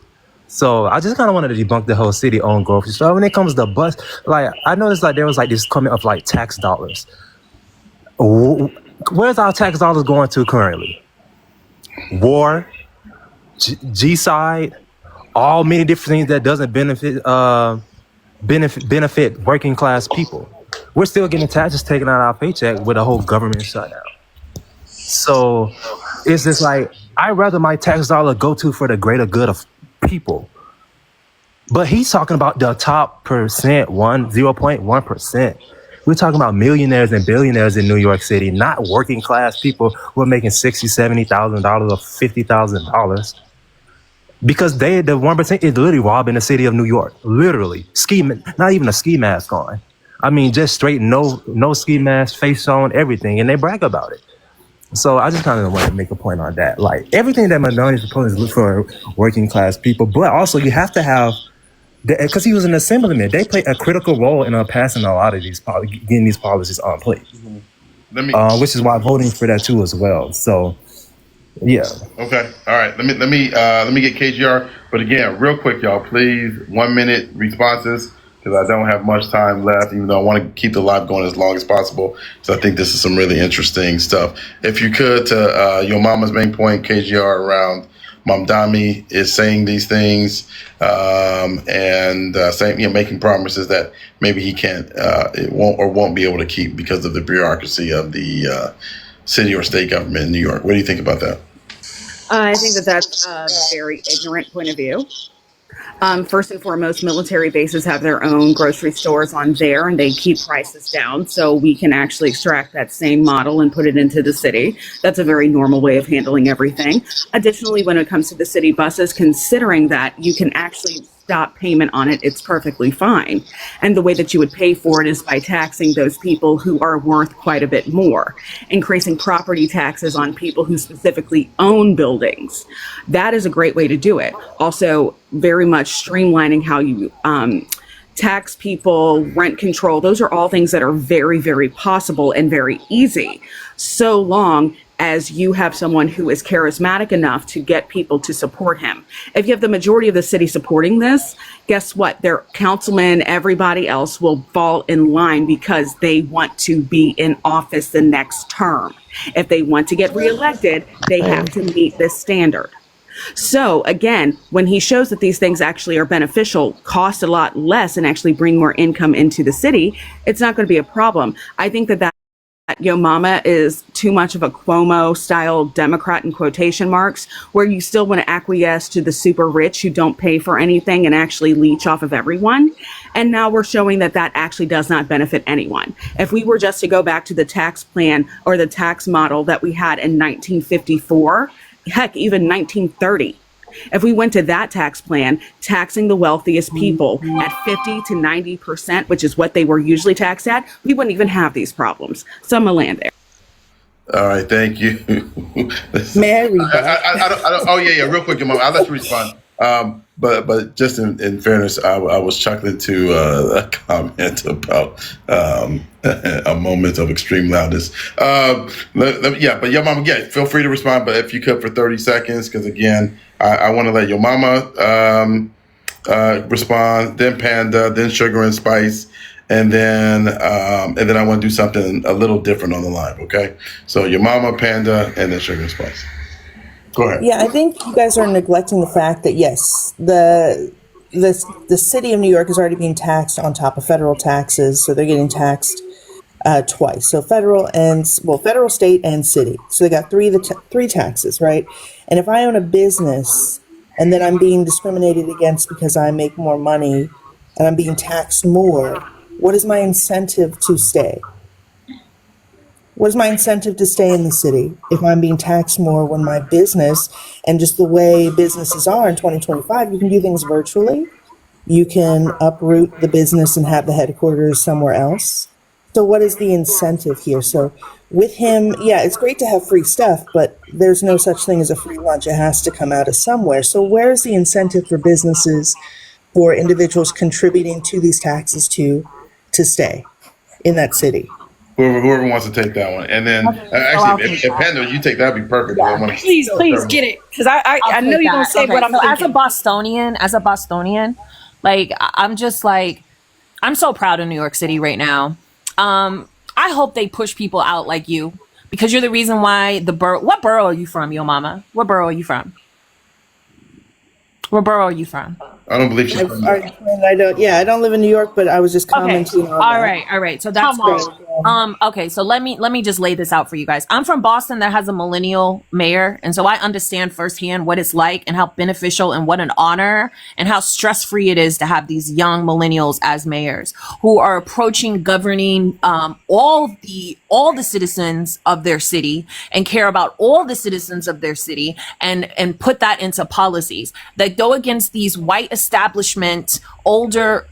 So I just kind of wanted to debunk the whole city-owned grocery store. When it comes to bus, like I noticed like there was like this comment of like tax dollars. Where's our tax dollars going to currently? War, G-side, all many different things that doesn't benefit working class people. We're still getting taxes taken out of our paycheck with a whole government shutdown. So it's just like I'd rather my tax dollar go to for the greater good of people. But he's talking about the top 0.1%. We're talking about millionaires and billionaires in New York City, not working class people who are making $60,000, $70,000 or $50,000. Because the 1% is literally robbing the city of New York. Literally. Not even a ski mask on. I mean, just straight no ski mask, face on, everything. And they brag about it. So I just kind of want to make a point on that. Like everything that Madonna is proposing is for working class people. But also you have to have, because he was an assemblyman, they play a critical role in passing a lot of these, getting these policies on place. Which is why I'm voting for that too as well. So, yeah. Okay. All right. Let me get KGR. But again, real quick, y'all, please 1 minute responses because I don't have much time left. Even though I want to keep the live going as long as possible, so I think this is some really interesting stuff. If you could, to your mama's main point, KGR, around Mamdani is saying these things and saying, making promises that maybe he can't, it won't be able to keep because of the bureaucracy of the city or state government in New York. What do you think about that? I think that that's a very ignorant point of view. First and foremost, military bases have their own grocery stores on there and they keep prices down. So we can actually extract that same model and put it into the city. That's a very normal way of handling everything. Additionally, when it comes to the city buses, considering that you can actually stop payment on it, it's perfectly fine. And the way that you would pay for it is by taxing those people who are worth quite a bit more, increasing property taxes on people who specifically own buildings. That is a great way to do it. Also, very much streamlining how you tax people, rent control. Those are all things that are very, very possible and very easy, so long as you have someone who is charismatic enough to get people to support him. If you have the majority of the city supporting this, guess what? Their councilmen, everybody else will fall in line because they want to be in office the next term. If they want to get reelected, they have to meet this standard. So again, when he shows that these things actually are beneficial, cost a lot less, and actually bring more income into the city, it's not going to be a problem. I think that Yo Mama is too much of a Cuomo style Democrat in quotation marks, where you still want to acquiesce to the super rich who don't pay for anything and actually leech off of everyone. And now we're showing that that actually does not benefit anyone. If we were just to go back to the tax plan or the tax model that we had in 1954, heck, even 1930. If we went to that tax plan, taxing the wealthiest people at 50 to 90%, which is what they were usually taxed at, we wouldn't even have these problems. So I'm gonna land there. All right, thank you. Mary. Oh yeah, real quick, Mom, I'll let you respond. But just in fairness, I was chuckling to a comment about a moment of extreme loudness. But your mama, feel free to respond. But if you could for 30 seconds, because again, I want to let your mama respond, then Panda, then Sugar and Spice, and then I want to do something a little different on the live. Okay, so your mama, Panda, and then Sugar and Spice. Go ahead. Yeah, I think you guys are neglecting the fact that yes, the city of New York is already being taxed on top of federal taxes, so they're getting taxed twice. So federal, state, and city. So they got three taxes, right? And if I own a business and then I'm being discriminated against because I make more money and I'm being taxed more, what is my incentive to stay? What is my incentive to stay in the city if I'm being taxed more when my business and just the way businesses are in 2025, you can do things virtually. You can uproot the business and have the headquarters somewhere else. So what is the incentive here? So with him, yeah, it's great to have free stuff, but there's no such thing as a free lunch. It has to come out of somewhere. So where's the incentive for businesses, for individuals contributing to these taxes to stay in that city? Whoever wants to take that one, and then actually, if Panda, you take that, would be perfect. Yeah. Please get it, because I know you're gonna say what I'm thinking. As a Bostonian, like I'm just like I'm so proud of New York City right now. I hope they push people out like you, because you're the reason why the borough. What borough are you from, yo mama? What borough are you from? Where borough are you from? I don't believe she's from New York. I don't live in New York, but I was just commenting on that. All right. So that's great. Okay, so let me just lay this out for you guys. I'm from Boston that has a millennial mayor, and so I understand firsthand what it's like and how beneficial and what an honor and how stress-free it is to have these young millennials as mayors who are approaching governing all the citizens of their city and care about all the citizens of their city and put that into policies that go against these white establishment older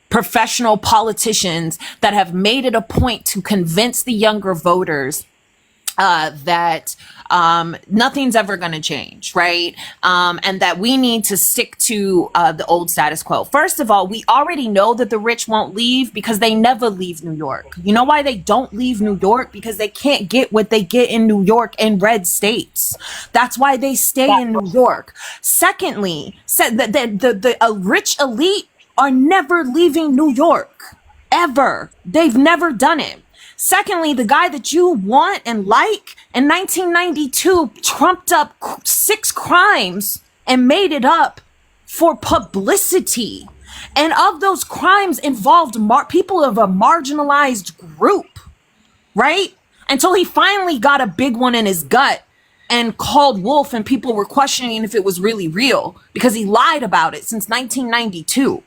professional politicians that have made it a point to convince the younger voters that nothing's ever going to change, right? And that we need to stick to the old status quo. First of all, we already know that the rich won't leave because they never leave New York. You know why they don't leave New York? Because they can't get what they get in New York in red states. That's why they stay in New York. Secondly, the rich elite are never leaving New York, ever. They've never done it. Secondly, the guy that you want and like in 1992 trumped up 6 crimes and made it up for publicity. And of those crimes involved people of a marginalized group, right? Until he finally got a big one in his gut and called wolf, and people were questioning if it was really real because he lied about it since 1992.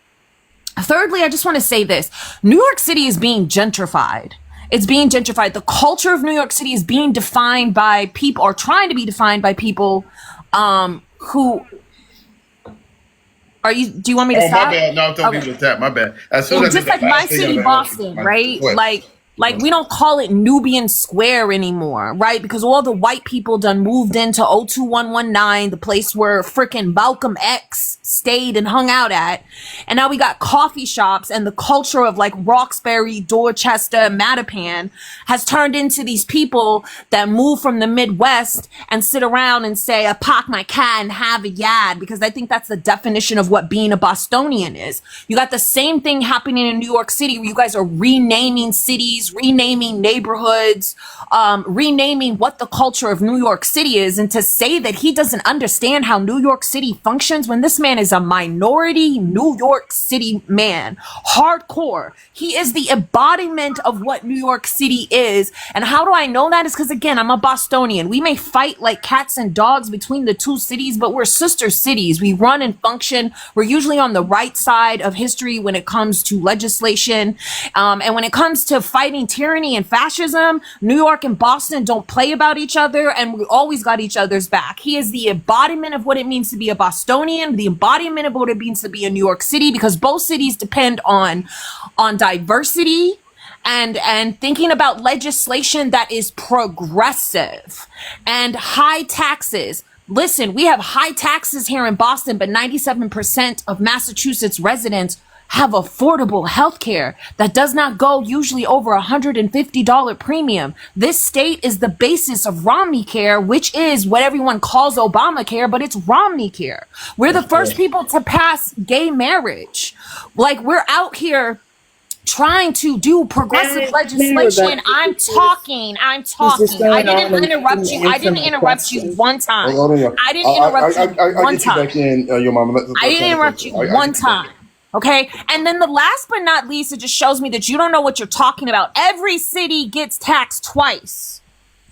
Thirdly, I just want to say this. New York City is being gentrified. It's being gentrified. The culture of New York City is being defined by people, or trying to be defined by people who are you. Do you want me to stop? My bad. No, I'm telling people to tap. My bad. As soon as just like my city, Boston, right? Like we don't call it Nubian Square anymore, right? Because all the white people done moved into 02119, the place where frickin' Malcolm X stayed and hung out at. And now we got coffee shops, and the culture of like Roxbury, Dorchester, Mattapan has turned into these people that move from the Midwest and sit around and say, I park my car and have a yard, because I think that's the definition of what being a Bostonian is. You got the same thing happening in New York City, where you guys are renaming cities, renaming neighborhoods, renaming what the culture of New York City is. And to say that he doesn't understand how New York City functions when this man is a minority New York City man, hardcore. He is the embodiment of what New York City is. And how do I know that? Is because, again, I'm a Bostonian. We may fight like cats and dogs between the two cities, but we're sister cities. We run and function. We're usually on the right side of history when it comes to legislation. And when it comes to fighting tyranny and fascism, New York and Boston don't play about each other, and we always got each other's back. He is the embodiment of what it means to be a Bostonian, the embodiment of what it means to be in New York City, because both cities depend on diversity and thinking about legislation that is progressive and high taxes. Listen, we have high taxes here in Boston, but 97% of Massachusetts residents have affordable health care that does not go usually over $150 premium. This state is the basis of Romney Care, which is what everyone calls Obamacare, but it's Romney Care. We're the first people to pass gay marriage. Like, we're out here trying to do progressive legislation. Rebecca, I'm talking. he's just I going on didn't and interrupt didn't you. I answer didn't my interrupt you question. one time. Hold on, yeah. I didn't interrupt you I one get you time. back in, your mama. I didn't interrupt you one time. Okay. And then the last but not least, it just shows me that you don't know what you're talking about. Every city gets taxed twice.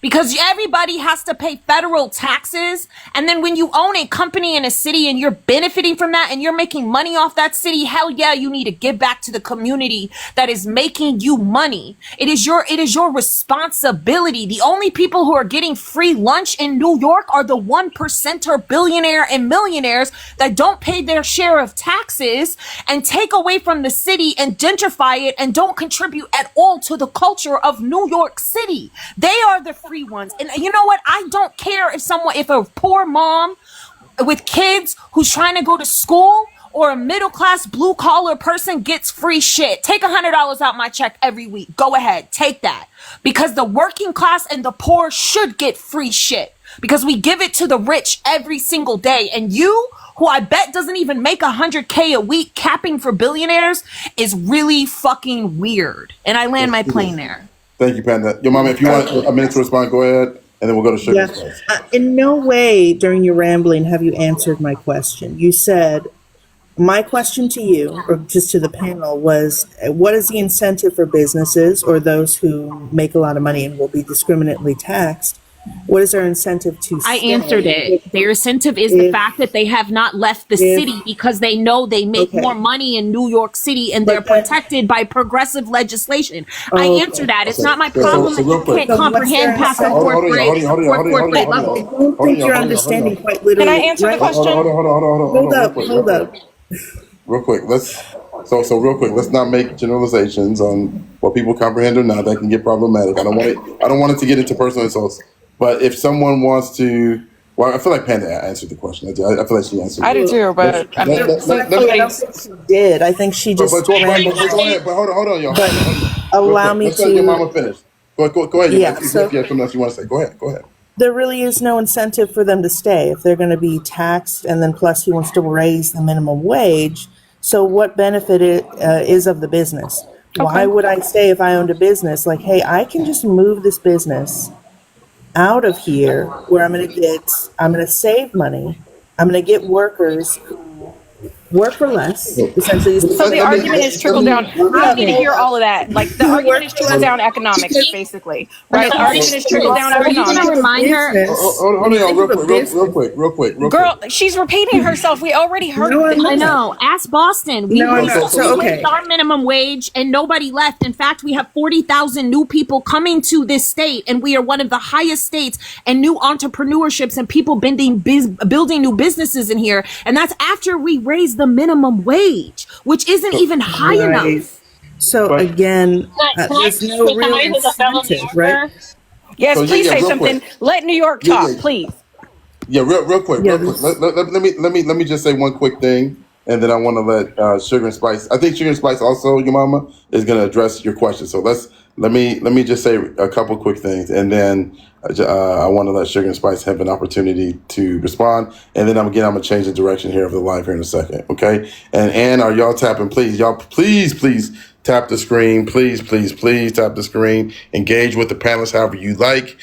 Because everybody has to pay federal taxes. And then when you own a company in a city and you're benefiting from that and you're making money off that city, hell yeah, you need to give back to the community that is making you money. It is your responsibility. The only people who are getting free lunch in New York are the 1% billionaire and millionaires that don't pay their share of taxes and take away from the city and gentrify it and don't contribute at all to the culture of New York City. They are the free ones. And you know what? I don't care if a poor mom with kids who's trying to go to school or a middle class blue collar person gets free shit. Take $100 out my check every week. Go ahead, take that. Because the working class and the poor should get free shit. Because we give it to the rich every single day. And you, who I bet doesn't even make $100K a week, capping for billionaires, is really fucking weird. And I land my plane there. Thank you, Panda. Your mama, if you want a minute to respond, go ahead, and then we'll go to Sugar Spice. In no way during your rambling have you answered my question. You said, my question to you, or just to the panel, was what is the incentive for businesses or those who make a lot of money and will be discriminately taxed? What is their incentive to stay? I answered it. Their incentive is the fact that they have not left the city because they know they make more money in New York City and they're protected by progressive legislation. I answered that. It's not my problem that you can't comprehend past the fourth grade level. I don't think you're understanding quite literally. Can I answer the question? Hold up. Real quick, let's not make generalizations on what people comprehend or not. That can get problematic. I don't want it to get into personal insults. But if someone wants to, well, I feel like Panda answered the question. I feel like she answered. I do too, but I mean, I don't think she did. I think she just. But go ahead. But hold on, y'all. Allow me Let's to. let your mama finish. Go ahead. Yeah, If you have something else you want to say, go ahead. There really is no incentive for them to stay if they're going to be taxed, and then plus he wants to raise the minimum wage. So what benefit is of the business? Okay. Why would I stay if I owned a business? Like, hey, I can just move this business out of here where I'm going to save money. I'm going to get workers who work for less. Essentially, so the argument is trickle down. I don't need to hear all of that. Like the argument is trickle down economics, basically, right? The argument is trickle down economics. Are you gonna remind her? Hold on, real quick. Girl, she's repeating herself. We already heard. I know. Ask Boston. We raised our minimum wage, and nobody left. In fact, we have 40,000 new people coming to this state, and we are one of the highest states and new entrepreneurships and people building new businesses in here. And that's after we raised the minimum wage, which isn't even high enough. So again, there's no real incentive, right? Yes, so, please say something. Quick. Let New York talk, please. Yeah, real quick. Let me just say one quick thing, and then I want to let Sugar and Spice. I think Sugar and Spice also, your mama, is going to address your question. So let me just say a couple quick things, and then I want to let Sugar and Spice have an opportunity to respond, and then I'm gonna change the direction here of the live here in a second, okay? And Ann, are y'all tapping? Please, y'all, please tap the screen. Please tap the screen. Engage with the panelists however you like.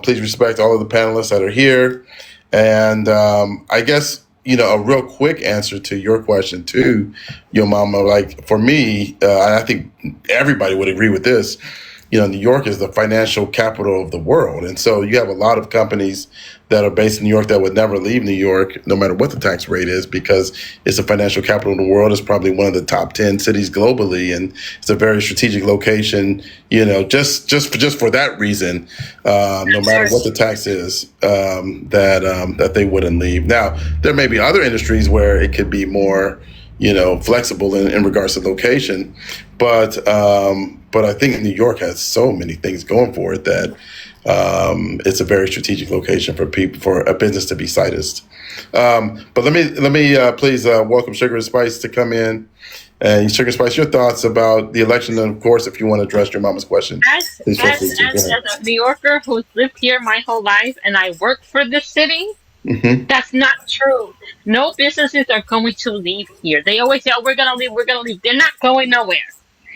Please respect all of the panelists that are here, and I guess a real quick answer to your question too, your mama. Like for me, I think everybody would agree with this. New York is the financial capital of the world. And so you have a lot of companies that are based in New York that would never leave New York, no matter what the tax rate is, because it's the financial capital of the world. It's probably one of the top 10 cities globally. And it's a very strategic location, just for that reason, no matter what the tax is, that they wouldn't leave. Now, there may be other industries where it could be more, flexible in regards to location. But I think New York has so many things going for it that it's a very strategic location for a business to be sightist. But let me please welcome Sugar and Spice to come in. And Sugar and Spice, your thoughts about the election, and of course, if you want to address your mama's question. As a New Yorker who's lived here my whole life and I work for this city, that's not true. No businesses are going to leave here. They always say, "Oh, we're gonna leave. They're not going nowhere.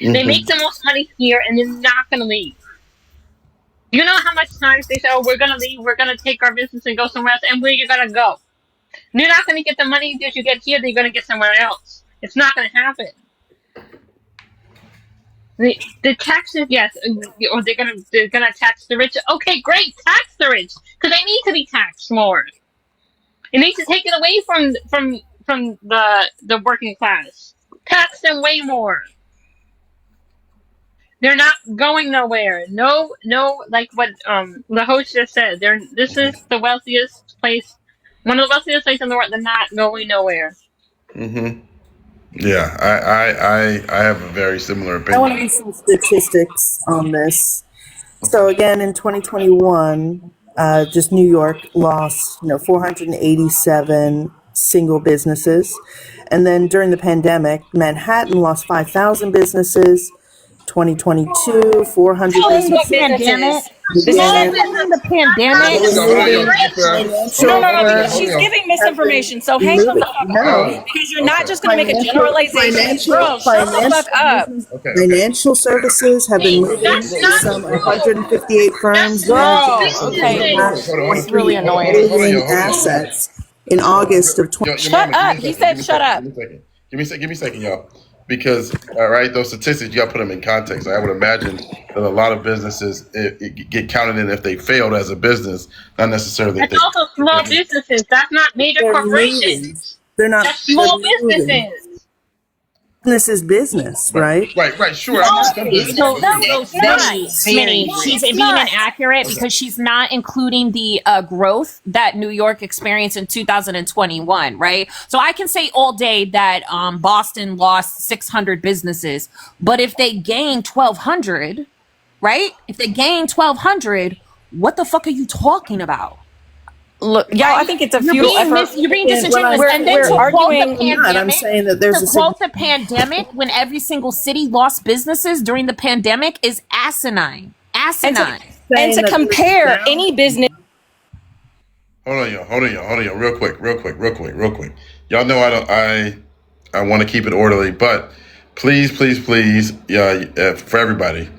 They make the most money here, and they're not going to leave. You know how much times they say, "Oh, we're going to leave. We're going to take our business and go somewhere else," and where you're going to go? You're not going to get the money that you get here. They're going to get somewhere else. It's not going to happen. The taxes, yes, or they're gonna tax the rich. Okay, great, tax the rich because they need to be taxed more. It needs to take it away from the working class. Tax them way more. They're not going nowhere. No, like what the host just said. This is the wealthiest place, one of the wealthiest places in the world. They're not going nowhere. Yeah, I have a very similar I want to opinion. give some statistics on this. So again, in 2021, just New York lost, 487 single businesses, and then during the pandemic, Manhattan lost 5,000 businesses. 2022, 400 During the businesses. pandemic, this is Again, during the pandemic. No, because she's giving misinformation. So hang the fuck up. Because you're not just going to make a generalization. Girl, shut the fuck up. Financial services have been moving some 158 firms. Girl, okay. It's really annoying. Billion assets in August of 20. Shut up. He said shut up. Give me a second, y'all. Because, all right, those statistics, you got to put them in context. I would imagine that a lot of businesses it get counted in if they failed as a business, not necessarily. That's also small businesses. That's not major corporations. They're not. That's small businesses. Business is business, right? Right, sure. She's being inaccurate because she's not including the growth that New York experienced in 2021, right? So I can say all day that Boston lost 600 businesses, but if they gain 1,200, right? If they gain 1,200, what the fuck are you talking about? Look, y'all, I think it's a futile effort. You're being disingenuous. And then we're arguing. I'm saying that there's to quote the pandemic when every single city lost businesses during the pandemic is asinine. Asinine. And to compare any business. Hold on, y'all. Real quick. Y'all know I want to keep it orderly, but please, for everybody,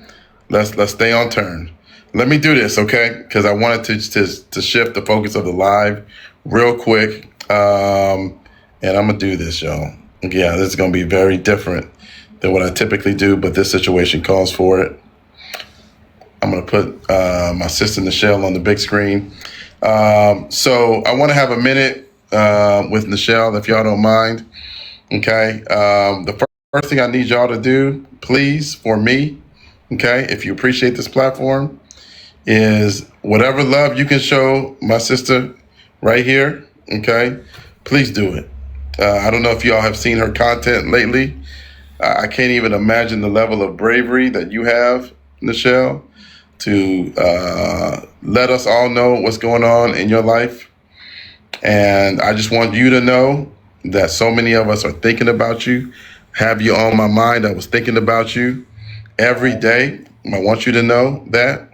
let's stay on turn. Let me do this, okay? Because I wanted to shift the focus of the live real quick, and I'm gonna do this, y'all. Yeah, this is gonna be very different than what I typically do, but this situation calls for it. I'm gonna put my sister Nichelle on the big screen. So I want to have a minute with Nichelle, if y'all don't mind. Okay. The first thing I need y'all to do, please, for me, okay, if you appreciate this platform, is whatever love you can show my sister right here, okay, please do it. I don't know if y'all have seen her content lately. I can't even imagine the level of bravery that you have, Nichelle, to let us all know what's going on in your life. And I just want you to know that so many of us are thinking about you, have you on my mind. I was thinking about you every day. I want you to know that.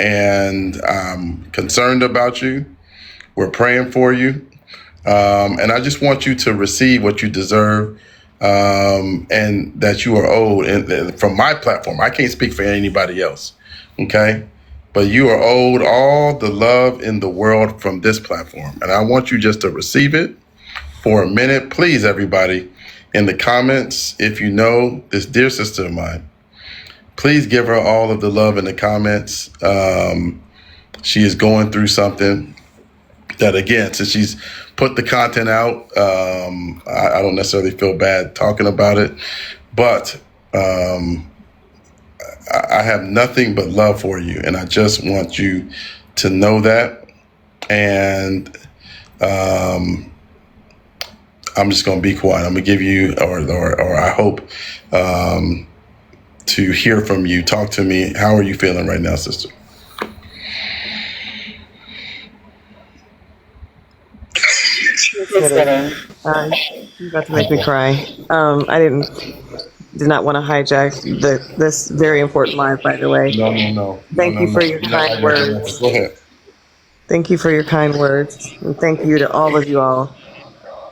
And I'm concerned about you. We're praying for you. And I just want you to receive what you deserve, and that you are owed. And from my platform, I can't speak for anybody else. Okay. But you are owed all the love in the world from this platform. And I want you just to receive it for a minute. Please, everybody, in the comments, if you know this dear sister of mine, please give her all of the love in the comments. She is going through something that, again, since she's put the content out, I don't necessarily feel bad talking about it, but I have nothing but love for you. And I just want you to know that. And I'm just going to be quiet. I'm going to give you, or I hope, to hear from you. Talk to me. How are you feeling right now, sister? You're about to make me cry. I did not want to hijack this very important live, by the way. No. Thank you for your kind words. Go ahead. Thank you for your kind words. And thank you to all of you all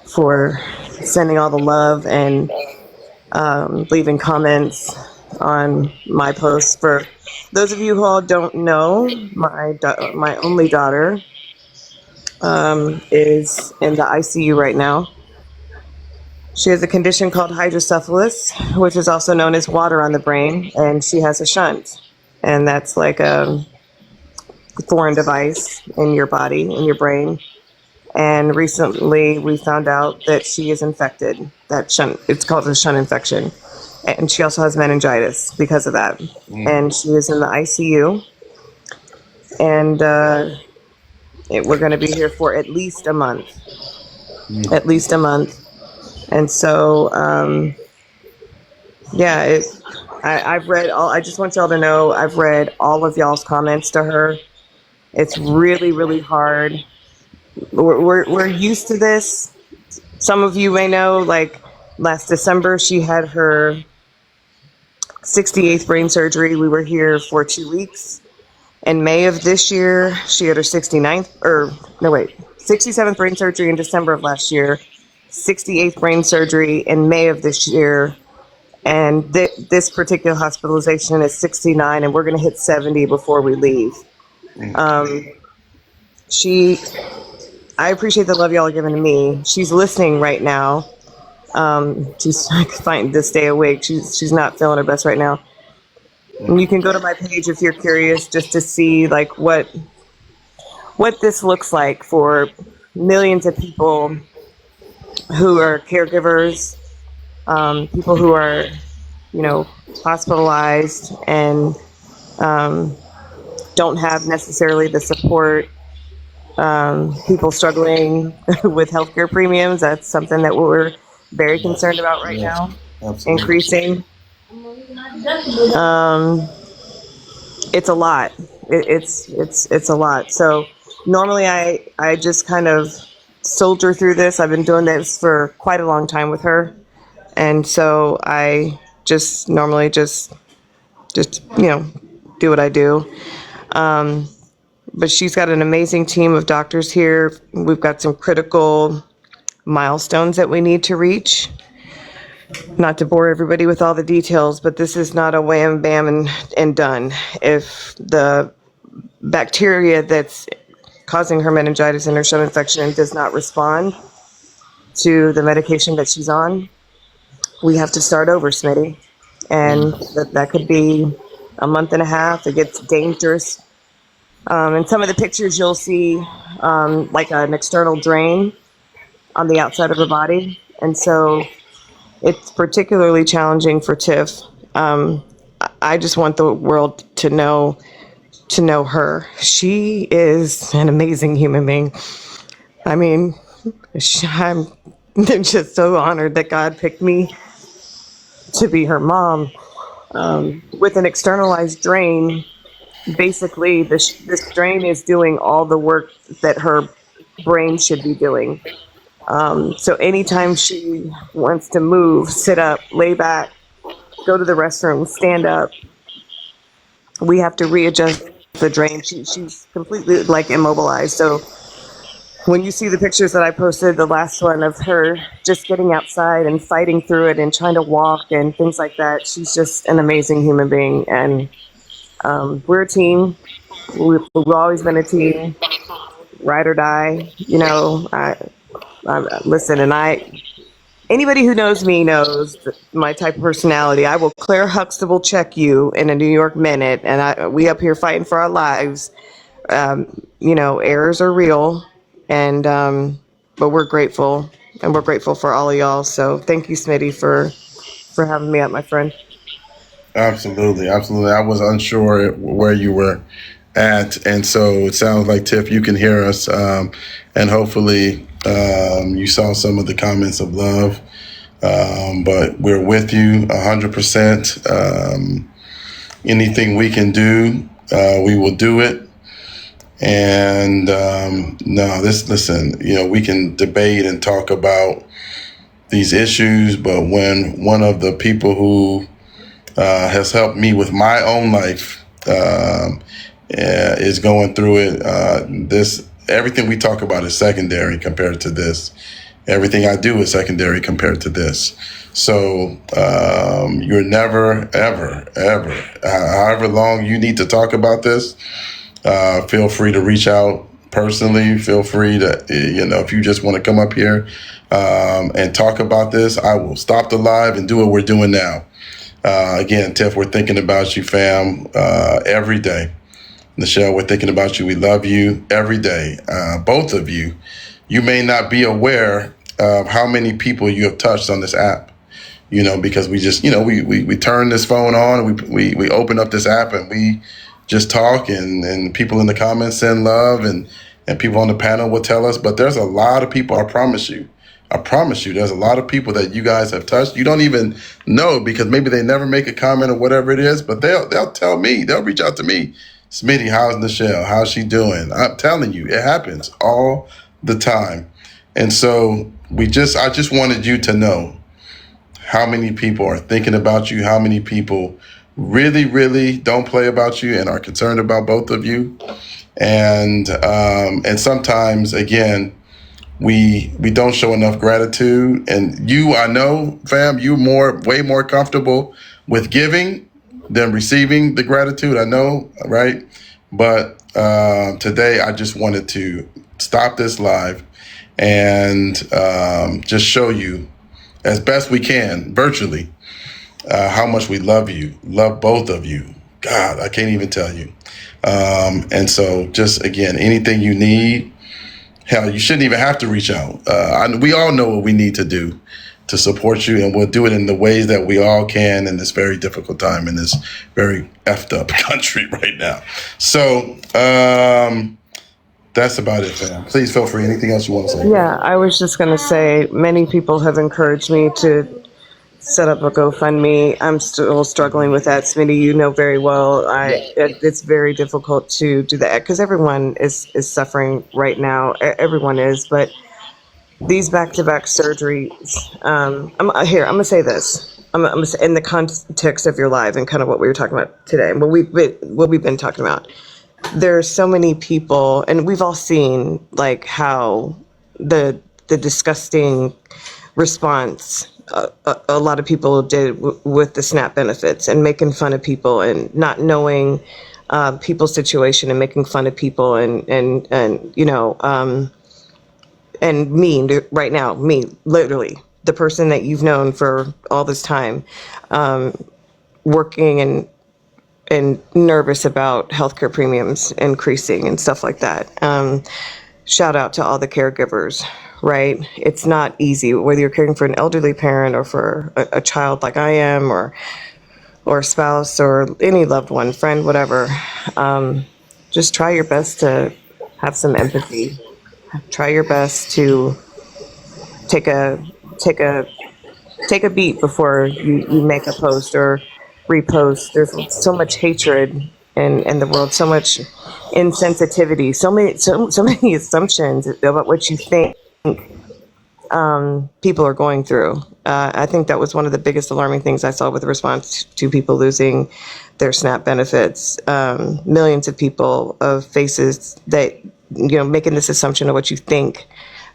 for sending all the love and leaving comments on my posts. For those of you who all don't know, my only daughter is in the ICU right now. She has a condition called hydrocephalus, which is also known as water on the brain, and she has a shunt. And that's like a foreign device in your body, in your brain. And recently we found out that she is infected. That shunt, it's called a shunt infection. And she also has meningitis because of that. And she is in the ICU. And we're going to be here for at least a month. At least a month. And so, yeah, I've read all, I just want y'all to know, I've read all of y'all's comments to her. It's really, really hard. We're used to this. Some of you may know, like last December, she had her 68th brain surgery. We were here for 2 weeks. In May of this year, she had her 67th brain surgery in December of last year, 68th brain surgery in May of this year. And this particular hospitalization is 69, and we're going to hit 70 before we leave. I appreciate the love y'all are giving to me. She's listening right now. She's fighting to stay awake. She's not feeling her best right now. And you can go to my page if you're curious, just to see like what this looks like for millions of people who are caregivers, people who are, hospitalized and don't have necessarily the support. People struggling with healthcare premiums. That's something that we're very concerned about right now. Absolutely. Increasing. It's a lot. It's a lot. So normally I just kind of soldier through this. I've been doing this for quite a long time with her, and so I just normally just do what I do. But she's got an amazing team of doctors here. We've got some critical milestones that we need to reach. Not to bore everybody with all the details, but this is not a wham, bam, and done. If the bacteria that's causing her meningitis and her shunt infection does not respond to the medication that she's on, we have to start over, Smitty. And that could be a month and a half. It gets dangerous. In some of the pictures, you'll see like an external drain on the outside of her body. And so it's particularly challenging for Tiff. I just want the world to know her. She is an amazing human being. I mean, I'm just so honored that God picked me to be her mom. With an externalized drain, basically this drain is doing all the work that her brain should be doing. So anytime she wants to move, sit up, lay back, go to the restroom, stand up, we have to readjust the drain. She's completely like immobilized. So when you see the pictures that I posted, the last one of her just getting outside and fighting through it and trying to walk and things like that, she's just an amazing human being. And we're a team. We've always been a team, ride or die. Listen, and anybody who knows me knows my type of personality. I will Claire Huxtable check you in a New York minute, and we up here fighting for our lives. Errors are real, and but we're grateful, and we're grateful for all of y'all. So thank you, Smitty, for having me up, my friend. Absolutely. I was unsure where you were at, and so it sounds like, Tiff, you can hear us, and hopefully you saw some of the comments of love, but we're with you 100%. Anything we can do, we will do it. And listen, we can debate and talk about these issues, but when one of the people who has helped me with my own life is going through it, everything we talk about is secondary compared to this. Everything I do is secondary compared to this. So you're never, ever, ever, however long you need to talk about this, feel free to reach out personally. Feel free to, if you just want to come up here and talk about this, I will stop the live and do what we're doing now. Again, Tiff, we're thinking about you, fam, every day. Nichelle, we're thinking about you. We love you every day. Both of you. You may not be aware of how many people you have touched on this app, because we just, we turn this phone on, we open up this app and we just talk, and people in the comments send love, and people on the panel will tell us. But there's a lot of people, I promise you, there's a lot of people that you guys have touched. You don't even know, because maybe they never make a comment or whatever it is, but they'll tell me, they'll reach out to me. Smitty, how's Nichelle? How's she doing? I'm telling you, it happens all the time. And so I just wanted you to know how many people are thinking about you, how many people really, really don't play about you and are concerned about both of you. And sometimes, again, we don't show enough gratitude. And you, I know, fam, you way more comfortable with giving than receiving the gratitude. I know, right? But today I just wanted to stop this live and just show you as best we can virtually how much we love you, love both of you. God, I can't even tell you. And so just, again, anything you need, hell, you shouldn't even have to reach out. We all know what we need to do to support you, and we'll do it in the ways that we all can in this very difficult time, in this very effed up country right now. So that's about it, fam. Please feel free. Anything else you want to say? Yeah, I was just going to say, many people have encouraged me to set up a GoFundMe. I'm still struggling with that, Smitty. You know very well. It's very difficult to do that because everyone is suffering right now. Everyone is, but these back-to-back surgeries. I'm gonna say this. I'm gonna say, in the context of your live and kind of what we were talking about today, and what we've been talking about. There's so many people, and we've all seen like how the disgusting response a lot of people did with the SNAP benefits, and making fun of people and not knowing people's situation, and making fun of people, and me right now, me, literally, the person that you've known for all this time, working and nervous about healthcare premiums increasing and stuff like that. Shout out to all the caregivers, right? It's not easy, whether you're caring for an elderly parent or for a child like I am, or a spouse or any loved one, friend, whatever. Just try your best to have some empathy. Try your best to take a beat before you make a post or repost. There's so much hatred in the world, so much insensitivity, so many assumptions about what you think people are going through. I think that was one of the biggest alarming things I saw with the response to people losing their SNAP benefits. Millions of people, of faces that, making this assumption of what you think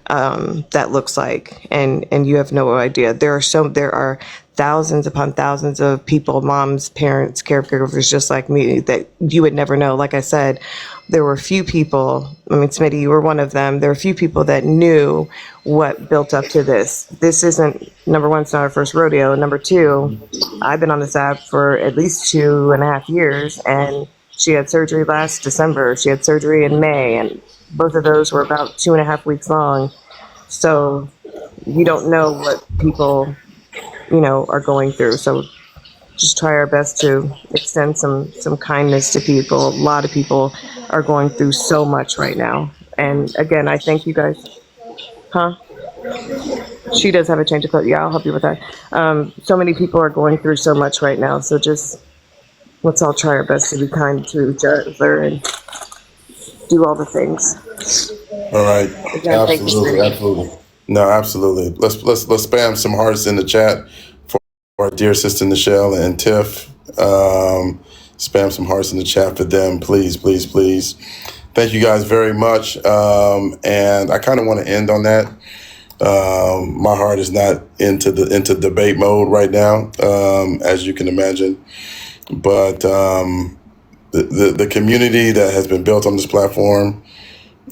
that looks like, and you have no idea. There are thousands upon thousands of people, moms, parents, caregivers just like me, that you would never know. Like I said, there were a few people, Smitty, you were one of them. There were a few people that knew what built up to this. This isn't, number one, it's not our first rodeo. Number two, I've been on this app for at least 2.5 years, and she had surgery last December. She had surgery in May, and both of those were about 2.5 weeks long. So you don't know what people, are going through. So just try our best to extend some kindness to people. A lot of people are going through so much right now. And again, I thank you guys. Huh? She does have a change of clothes. Yeah, I'll help you with that. So many people are going through so much right now. So just let's all try our best to be kind to each other and do all the things. All right. Again, Absolutely. No, absolutely. Let's spam some hearts in the chat for our dear sister Nichelle and Tiff. Spam some hearts in the chat for them, please, please, please. Thank you guys very much. And I kind of want to end on that. My heart is not into debate mode right now, as you can imagine. But the community that has been built on this platform,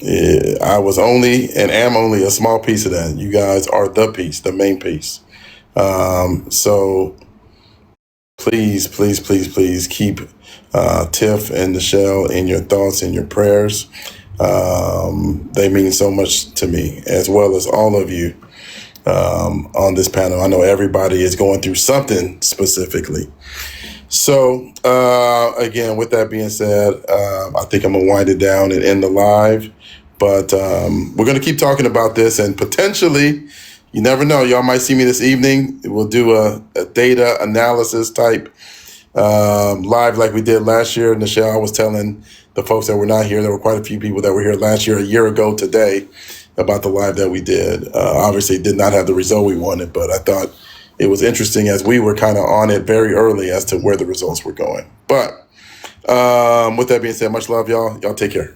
I was only and am only a small piece of that. You guys are the piece, the main piece. So please, please, please, please keep Tiff and Nichelle in your thoughts and your prayers. They mean so much to me, as well as all of you on this panel. I know everybody is going through something specifically. So, again, with that being said, I think I'm going to wind it down and end the live. But we're going to keep talking about this, and potentially, you never know, y'all might see me this evening. We'll do a data analysis type live like we did last year. Nichelle, I was telling the folks that were not here, there were quite a few people that were here last year, a year ago today, about the live that we did. Obviously, did not have the result we wanted, but I thought it was interesting as we were kind of on it very early as to where the results were going. But with that being said, much love, y'all. Y'all take care.